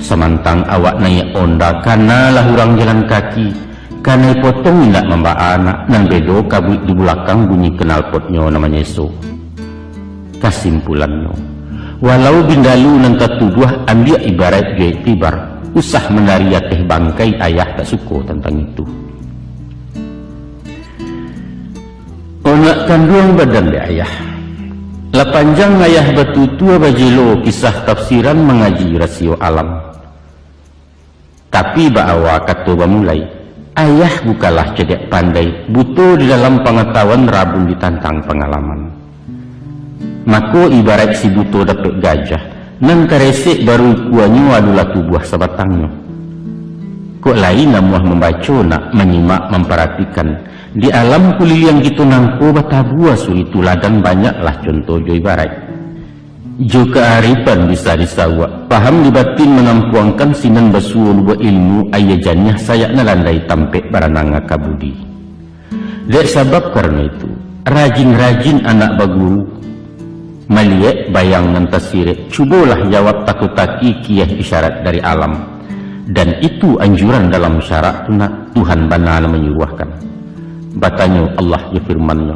Semantang awak naik onda karena lah orang jalan kaki. Karena potong tidak membawa anak nan bedo kabut di belakang bunyi knalpotnya namanya so. Kesimpulannya, walau bindalu nan katuduh ambil ibarat gaya tibar, usah menaria teh bangkai ayah tak suko tentang itu. Onak kandung badan de ayah. La panjang ayah batu tua bajilo kisah tafsiran mengaji rasio alam. Tapi baawa kata bamulai, ayah bukalah cedek pandai, butuh di dalam pengetahuan rabun ditantang pengalaman. Mako ibarat si buto dapat gajah, nan karesek baru kuanyo adalah tubuh sabatangnya. Kok lain namuah membaca nak menyimak memperhatikan. Di alam kulil yang gitu nangko batabua sulit tuladan banyaklah contoh jo ibarat. Jo kearifan bisa disawak, paham di batin menampuangkan sinan basuul wa ilmu ayajannya sayakna landai tampek barananga kabudi. Dek sabab karena itu, rajin-rajin anak baguru, maliek bayang nantasirek, cubolah jawab takutaki kiyah isyarat dari alam. Dan itu anjuran dalam syarat Tuhan banana menyuruhkan. Batanya Allah ya firman-Nya,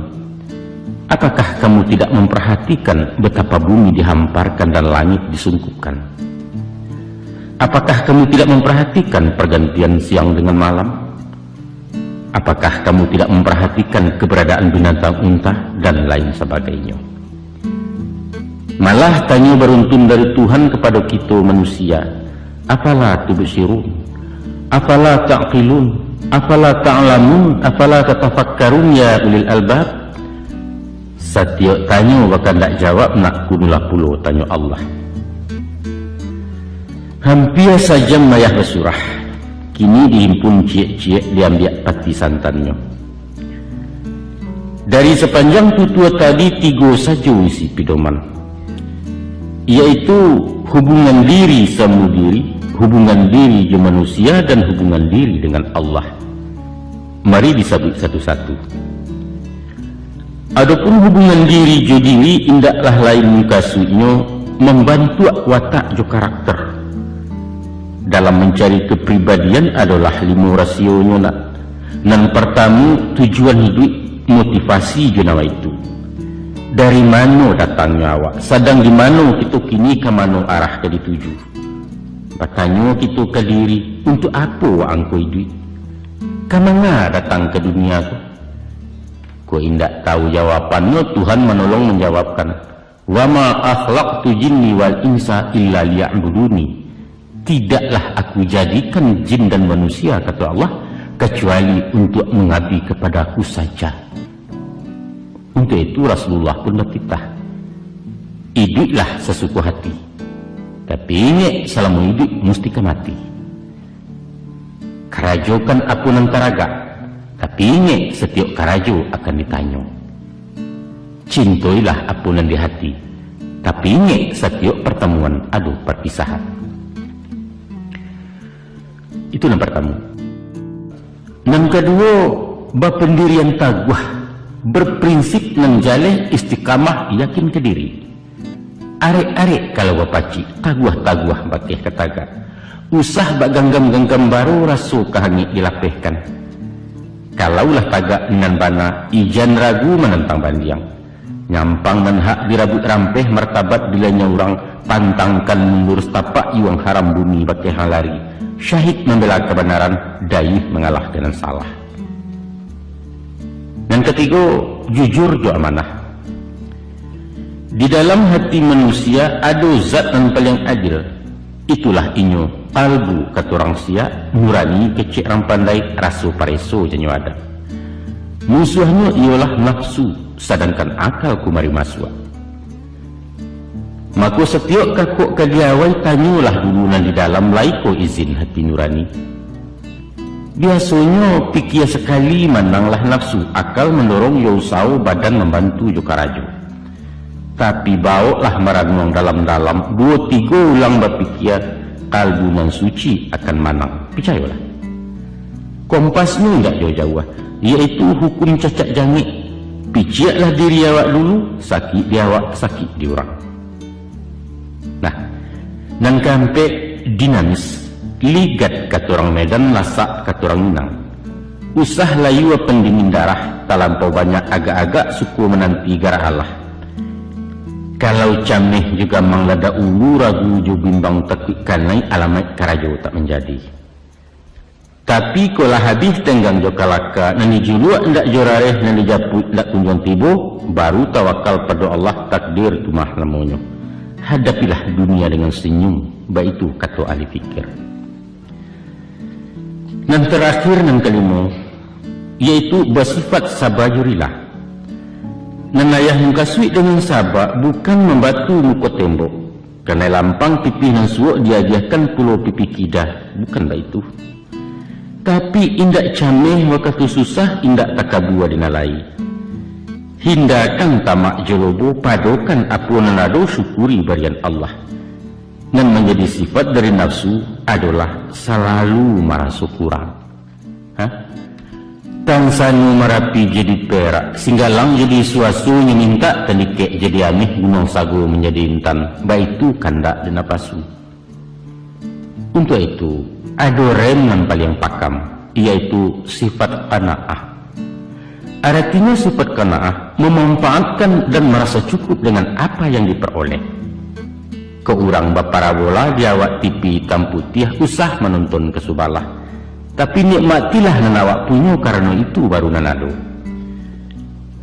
apakah kamu tidak memperhatikan betapa bumi dihamparkan dan langit disungkupkan? Apakah kamu tidak memperhatikan pergantian siang dengan malam? Apakah kamu tidak memperhatikan keberadaan binatang unta dan lain sebagainya? Malah tanya beruntun dari Tuhan kepada kita manusia, afala tubsirun, afala ta'qilun, afala ta'lamun, afala tatafakkarun ya ulil albab. Setiap tanya bahkan tak jawab, nak kunulah pulau tanya Allah. Hampir saja mayah bersurah, kini dihimpun ciek-ciek diambil pati santannya. Dari sepanjang tutua tadi 3 saja isi pedoman, yaitu hubungan diri sama diri, hubungan diri dengan manusia, dan hubungan diri dengan Allah. Mari disebut satu-satu. Adapun hubungan diri jo diri, indaklah lain mukasunya membantu watak jo karakter. Dalam mencari kepribadian adalah 5 rasionya nak. Nan pertama, tujuan hidup, motivasi jenawa itu. Dari mana datangnya awak? Sedang di mana kita kini, ke mana arah ke dituju? Bertanya kita ke diri, untuk apa awak angkau hidup? Kemana datang ke dunia tu? Kau indak tahu jawapannya, Tuhan menolong menjawabkan. Wa ma akhlaqtu jinni wal insa illa liya'buduni. Tidaklah aku jadikan jin dan manusia, kata Allah, kecuali untuk mengabdi kepadaku saja. Untuk itu Rasulullah pun bertitah, hiduplah sesuka hati, tapi ingat selama hidup mesti ke mati. Karajokan aku nan taraga, tapi ingat setiap karajo akan ditanya. Cintailah apa nan di hati, tapi ingat setiap pertemuan ada perpisahan. Itu yang pertama. Yang kedua, berpendirian taguh, berprinsip nan jaleh, istiqamah, yakin ke diri. Arek-arek kalau bapaci, taguh-taguh bakih kataga. Usah bak ganggam-ganggam baru rasu kahangit dilapehkan. Kalaulah tagak dengan bana, ijan ragu menentang bandiang. Nyampang menhak dirabut rampeh martabat bilanya orang, pantangkan mundur setapak iwang haram bumi bakih halari. Syahid membela kebenaran, daih mengalah dengan salah. Dan ketiga, jujur jo amanah. Di dalam hati manusia ada zat yang paling adil. Itulah inyo kalbu kata orang sia, nurani kecik rampandai, rasu pareso janyo ada. Musuhnya ialah nafsu, sedangkan akal kumari masua. Maka setiap kakuk kadiawai tanyalah dulu nan di dalam laiko izin hati nurani. Biasanya pikir sekali mandanglah nafsu, akal mendorong yausau, badan membantu juga rajo. Tapi bawalah merenung dalam-dalam, 2-3 ulang berpikir, kalbu nan suci akan manang. Percayalah. Kompasnya tidak jauh-jauh, yaitu hukum cacat jangik. Piciaklah diri awak dulu, sakit di awak, sakit di orang. Nah, nang kampe dinamis, ligat kata orang Medan, lasak kata orang Minang. Usah layu pendingin darah, talampau banyak agak-agak suku menanti garah Allah. Kalau camih juga manglada ulu, ragu jo bimbang tekuk kanai, alamat karajo tak menjadi. Tapi kalau habis tenggang jo kalaka, nani julua ndak jorareh, nani japut ndak kunjung tibo, baru tawakal pada Allah, takdir tumah lamonyo. Hadapilah dunia dengan senyum, baik itu kata ahli fikir. Dan terakhir yang kelima, yaitu bersifat sabajurilah. Nanayah muka suik dengan sabar bukan membatu muka tembok, kerana lampang pipi dan suak diajarkan pulau pipi kidah, bukan baik itu. Tapi indak cameh waktu susah, indak takabua dinalai. Hindarkan tamak jelobo, padokan apa nanado, syukuri barian Allah. Dan menjadi sifat dari nafsu adalah selalu merasa kurang. Tangsanu merapi jadi perak, singgalang jadi suasu minta, tenikek jadi aneh, gunung sagu menjadi intan. Baik itu kandak dan napasu. Untuk itu, ada rem yang paling pakam, yaitu sifat qanaah. Artinya sifat qanaah memanfaatkan dan merasa cukup dengan apa yang diperoleh. Keurang baparabola diawak TV hitam putih, usah menonton kesubalah. Tapi nikmatilah nan awak punya, karena itu baru nan ado.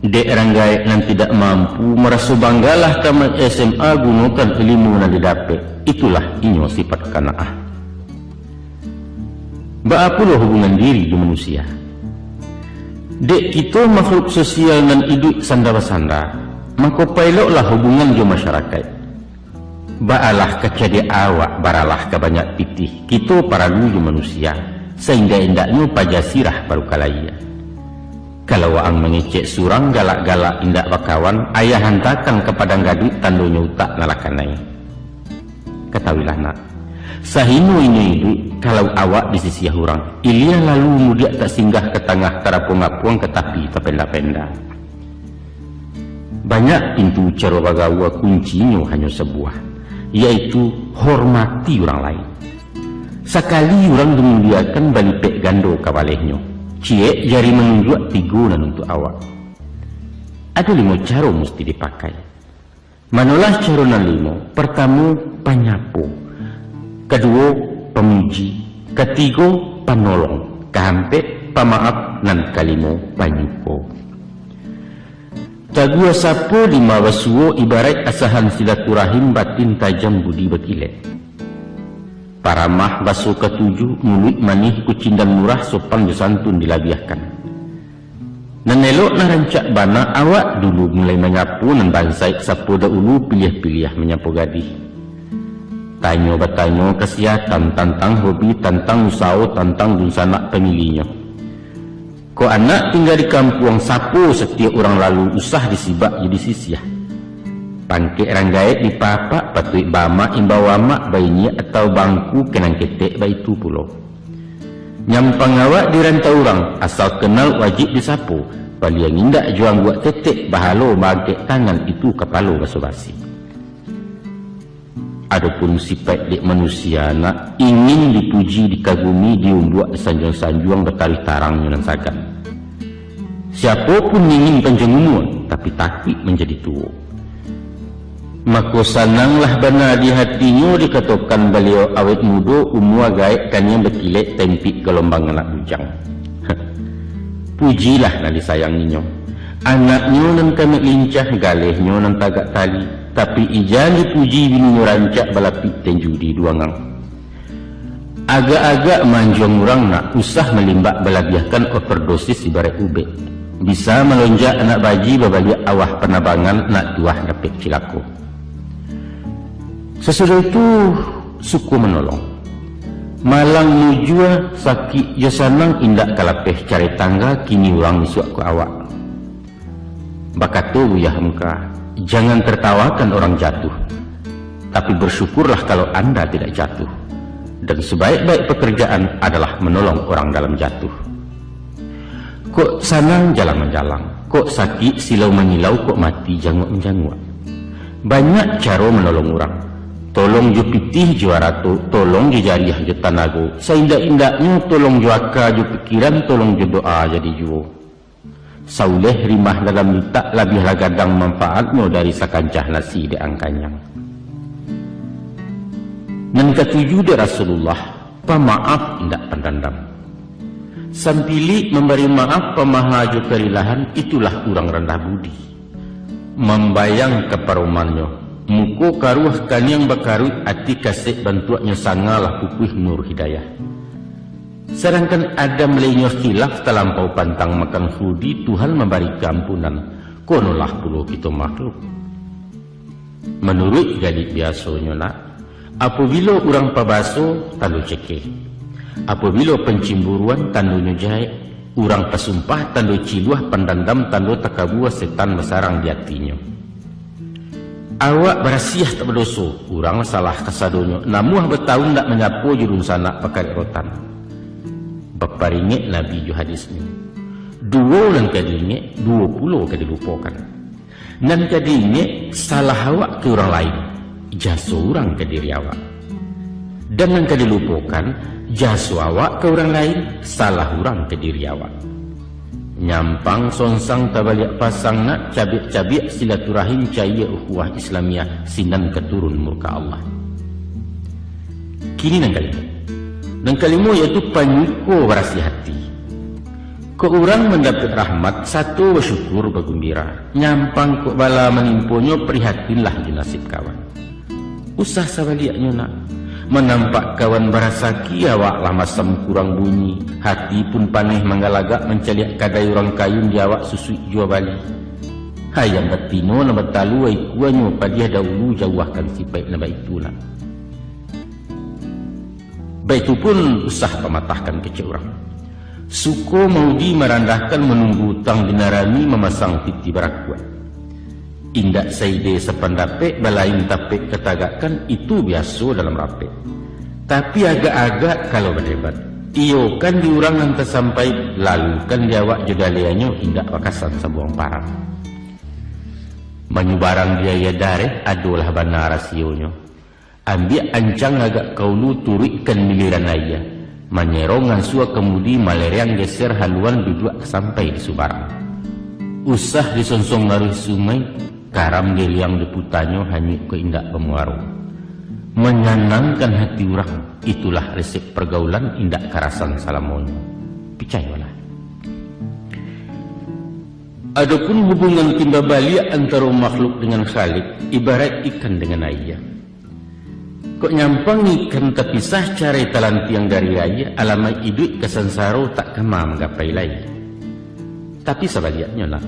Dek ranggai nan tidak mampu merasa banggalah tamat SMA gunakan ilmu nan didapat. Itulah inyo sifat kanaah. Baapulah hubungan diri di manusia. Dek kita makhluk sosial nan hidup sanda-sanda, maka pailoklah hubungan di masyarakat. Baalah kecadi awak, baralah ke banyak pitih. Kita para luju manusia, sehingga indaknya pajasirah baru kalaya. Kalau ang mengecek surang galak-galak indak bakawan, ayah hantakan kepada gadut tandunya utak nalakanai. Ketahuilah nak, sahinu ini hidup kalau awak di sisi orang, ilia lalu mudia tak singgah ke tengah terapung-apung ke tapi terpenda-penda. Banyak pintu cara bagawa kuncinya hanya sebuah, yaitu hormati orang lain. Sekali orang dimuliakan balipek gando kabalehnya, cie jari menunjuk tigunan untuk awak. Ada 5 cara mesti dipakai. Manalah cara nan 5? Pertama, penyapu. Kedua, pemuji. Ketiga, penolong. Kehampet, pemaaf. Dan kelima, penyuko. Tagua sapo 5 wasuo ibarat asahan silaturahim batin tajam budi berkilat. Paramah baso ke-7, mulut manih kucing dan murah sopan besantun dilabiahkan. Nanelok na rancak bana awak dulu mulai menyapu nan bansai sapo dahulu pilih-pilih menyapu gadis. Tanyo bertanyo kesihatan, tantang hobi, tantang usaha, tantang dunsanak pemilihnya. Ko anak tinggal di kampung sapu setiap orang lalu usah disibak jadi sisiah. Pangkek ranggait di papak patuik bama imbawa mak bayinya atau bangku kenang ketek bayi itu pulau. Nyampang awak di rantau orang asal kenal wajib disapu. Bali yang indak juang buat tetek bahalo bagek tangan itu kepala basa-basi. Adapun sifat dek manusia nak ingin dipuji, dikagumi, diumbuak sanjung-sanjung bertarik tarangnya dan sagan. Siapapun ingin panjang umur tapi takut menjadi tua. Maka sananglah benar di hatinya dikatakan beliau awet muda umur gaib kan yang berkilat tempik gelombang anak bujang. Pujilah nak disayanginya. Anaknya nan kami lincah galehnya nan tagak tali. Tapi ijan dipuji bini rancak balapik dan judi duangang. Agak-agak manjong orang nak usah melimbak belabiahkan overdosis ibarat ubek. Bisa melonjak anak baji babaliak awah penabangan nak tuah dapet cilako. Sesudah itu suku menolong. Malang nujua sakit jasanang indak kalapeh cari tangga kini orang isuak ke awak. Bakatu buyah muka, jangan tertawakan orang jatuh. Tapi bersyukurlah kalau anda tidak jatuh. Dan sebaik-baik pekerjaan adalah menolong orang dalam jatuh. Kok sanang jalan menjalang, kok sakit silau menyilau, kok mati janguk-menjanguk. Banyak cara menolong orang. Tolong jo pitih juara tu, tolong jo jariah jo tanago. Seindak-indaknya tolong jo aka jo pikiran, tolong jo doa jadi juo. Sauleh rimah dalam litak lebih lagadang manfaatnya dari sakancah nasi di angkanyang. Dan ketujuh dari Rasulullah, pemaaf indak pendendam. Sampili memberi maaf pemaha jo kerilahan, itulah orang rendah budi. Membayang keparumannya. Muko karuah kanyang bakarut ati kasih bantuannya sangalah pupuh nur hidayah. Sedangkan ada melainnya khilaf terlampau pantang makan fudi, Tuhan memberi keampunan. Konolah puluh kita makhluk. Menurut gadik biasanya nak, apabila orang pabaso tandu cekeh, apabila pencimburuan tandunya jahit, orang pesumpah tandu ciluah pendandam tandu takabuah setan besarang di hatinya. Awak berasiah tak berdosa, orang salah kasadonya. Namuah bertahun tak menyapu jurun sana pakai rotan. Beparingit Nabi ju hadisnya. 2 lang kadingit, 20 kadilupakan. Nan kadingit salah awak ke orang lain, jasa orang ke diri awak. Dan nan kadilupakan jasa awak ke orang lain, salah orang ke diri awak. Nyampang sonsang tabaliak pasang nak cabik-cabik silaturahim cahaya ukhuwah Islamiyah sinan keturun murka Allah. Kini nang kali Dan kelima iaitu panyuko berasi hati. Ko orang mendapat rahmat, satu bersyukur bergembira, nyampang ko bala menimpunyo prihatinlah di nasib kawan. Usah sabaliaknya nak, menampak kawan barasaki awak lah masam kurang bunyi, hati pun paneh manggalagak mencaliak kadai orang kayun di awak susui jua bali. Hayam batino na batalu ai kuanyo padia dahulu jauhkan sipai na baitu nak. Baitu pun usah pematahkan kecil orang. Suko maudi merandahkan menunggu tang dinarani memasang titi berakuat. Indak saide sepandapek balain tapek ketagakan itu biasa dalam rapek. Tapi agak-agak kalau berdebat. Iyo kan diurang nanti sampai lalu kan jawab jodalianyo indak wakasan sebuang parang. Menyubarang biaya dareh adalah benar rasionya. Ambil ancang agak kaulu turikkan miliran ayah. Menyerongan sua kemudi maleriang geser haluan duduk sampai di Subarang. Usah disonsong ngaruh sumai, karam diliang diputanyo hanya ke indak pemuaru. Menyenangkan hati orang, itulah resep pergaulan indak karasan salamonyo. Percayalah. Adapun hubungan timba balik antara makhluk dengan Khalik, ibarat ikan dengan ayah. Kok nyampang ikan terpisah cara talantiang dari ayah, alamai hidup kesansaro tak kema menggapai lain. Tapi sebaliknya lah,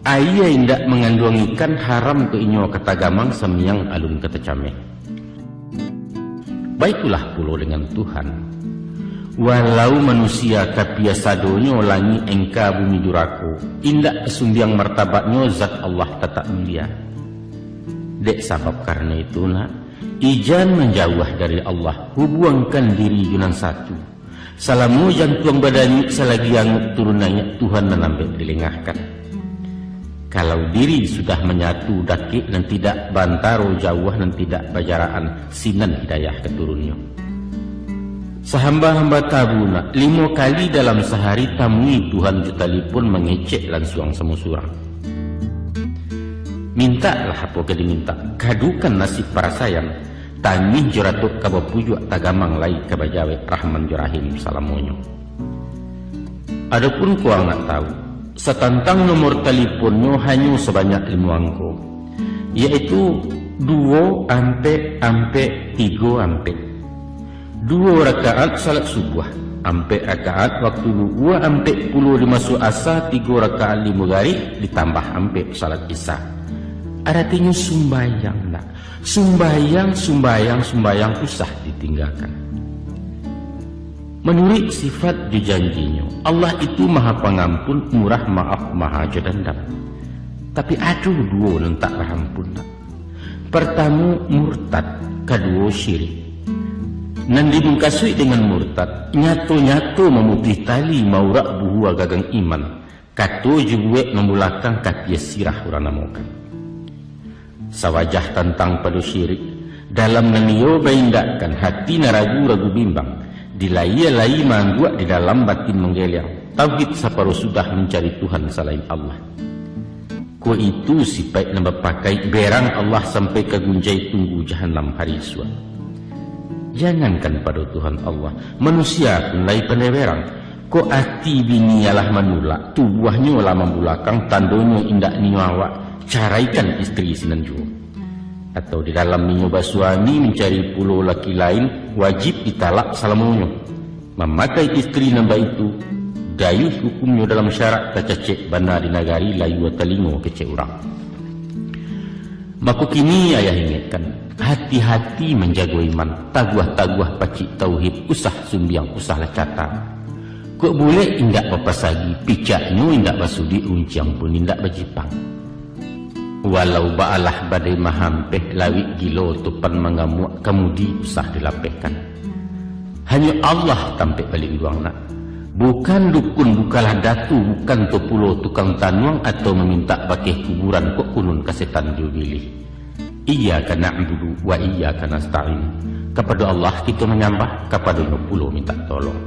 ayah indak mengandung ikan haram ke inyo katagamang semiang alun ketecameh. Baikulah pulo dengan Tuhan. Walau manusia kapiasadonyo langi engka bumi durako, indak kesumbiang martabatnyo zat Allah tetap mulia. Dek sabab karena itu nak, ijan menjauh dari Allah, hubungkan diri junan satu. Salamu jantung badani selagi yang turunannya Tuhan menambah dilengahkan. Kalau diri sudah menyatu dakik dan tidak bantaro jauh dan tidak bajaraan sinan hidayah keturunnya. Sahamba-hamba tabuna 5 kali dalam sehari tamui Tuhan jutalipun mengecek lansuang semusurang. Mintalah apa ke diminta, kadukan nasib para sayang. Tangih joratuk kabapujuk tagamang lai kabajawe rahman jorahim salamonyo. Adapun kuang nak tahu, setantang nomor teleponnya hanya sebanyak 5 angko, yaitu 2 ampe 3 ampe. 2 rakaat salat subuh, ampe rakaat waktu 2 ampe 10 dimasuk asa, 3 rakaat 5 garis ditambah ampe salat isya. Artinya sumbayang nak. Sumbayang usah ditinggalkan. Menurut sifat dijanjinya, Allah itu maha pengampun, murah maaf, maha jadandam. Tapi aduh 2 nentak rahampun nak. Pertama murtad, kedua syirik. Nandi mengkasui dengan murtad, nyatu-nyatu memutih tali maurak buhua gagang iman. Kato juwe memulakang katia sirah urana mokan. Sawajah tentang pada syirik dalam nanio baindakan hati naragu-ragu bimbang dilai-lai mangguak di dalam batin menggeliang tauhid saparo sudah mencari Tuhan selain Allah. Ko itu sipai nambah pakai berang Allah sampai ke gunjai tunggu jahanam hari esok. Jangankan pada Tuhan Allah, manusia pun lai pandai berang. Ko ati bini ialah manulak, tubuhnya lah membulakang, tandonyo indak niyo awak. Caraikan istri sinanju. Atau di dalam menyoba suami mencari pulau laki lain, wajib ditalak salamonyo. Memakai istri nambah itu, dayuh hukumnya dalam syarat tercecek bana di nagari layu telingo kecek urang. Maka kini ayah ingatkan, hati-hati menjaga iman, taguah-taguah pacik tauhid, usah sumbiang, usah lecata. Kok boleh indak papasagi, picaknya indak basudi unciang pun indak bajipang. Walau ba'alah badai mahampeh lawik gilo tupan mengamuk kemudi usah dilapehkan. Hanya Allah tampik balik uang nak. Bukan dukun, bukalah datu, bukan topulo tukang tanuang atau meminta pakai kuburan kok kunun kasetan diubilih. Iyyaka na'budu wa iyyaka nasta'in. Kepada Allah kita menyembah, kepada pulo minta tolong.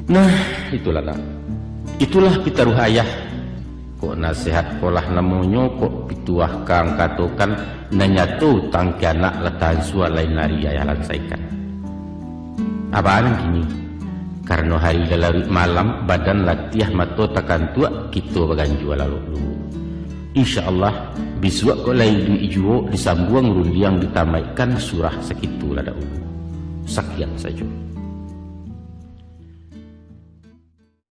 Nah, itulah nak. Itulah pitaruh ayah. kok nasihat kolah namunyo kok pituah kang katokan nanyatu tangkianak letahan sua lain nari ayah lansaikan. Apaan gini? Karena hari larut malam badan latiah mato takan tua kita baganjua lalu dulu. InsyaAllah biswa kok lain du ijuo disambuang rundiang ditamaikan surah sekitu lada ulu. Sekian saja.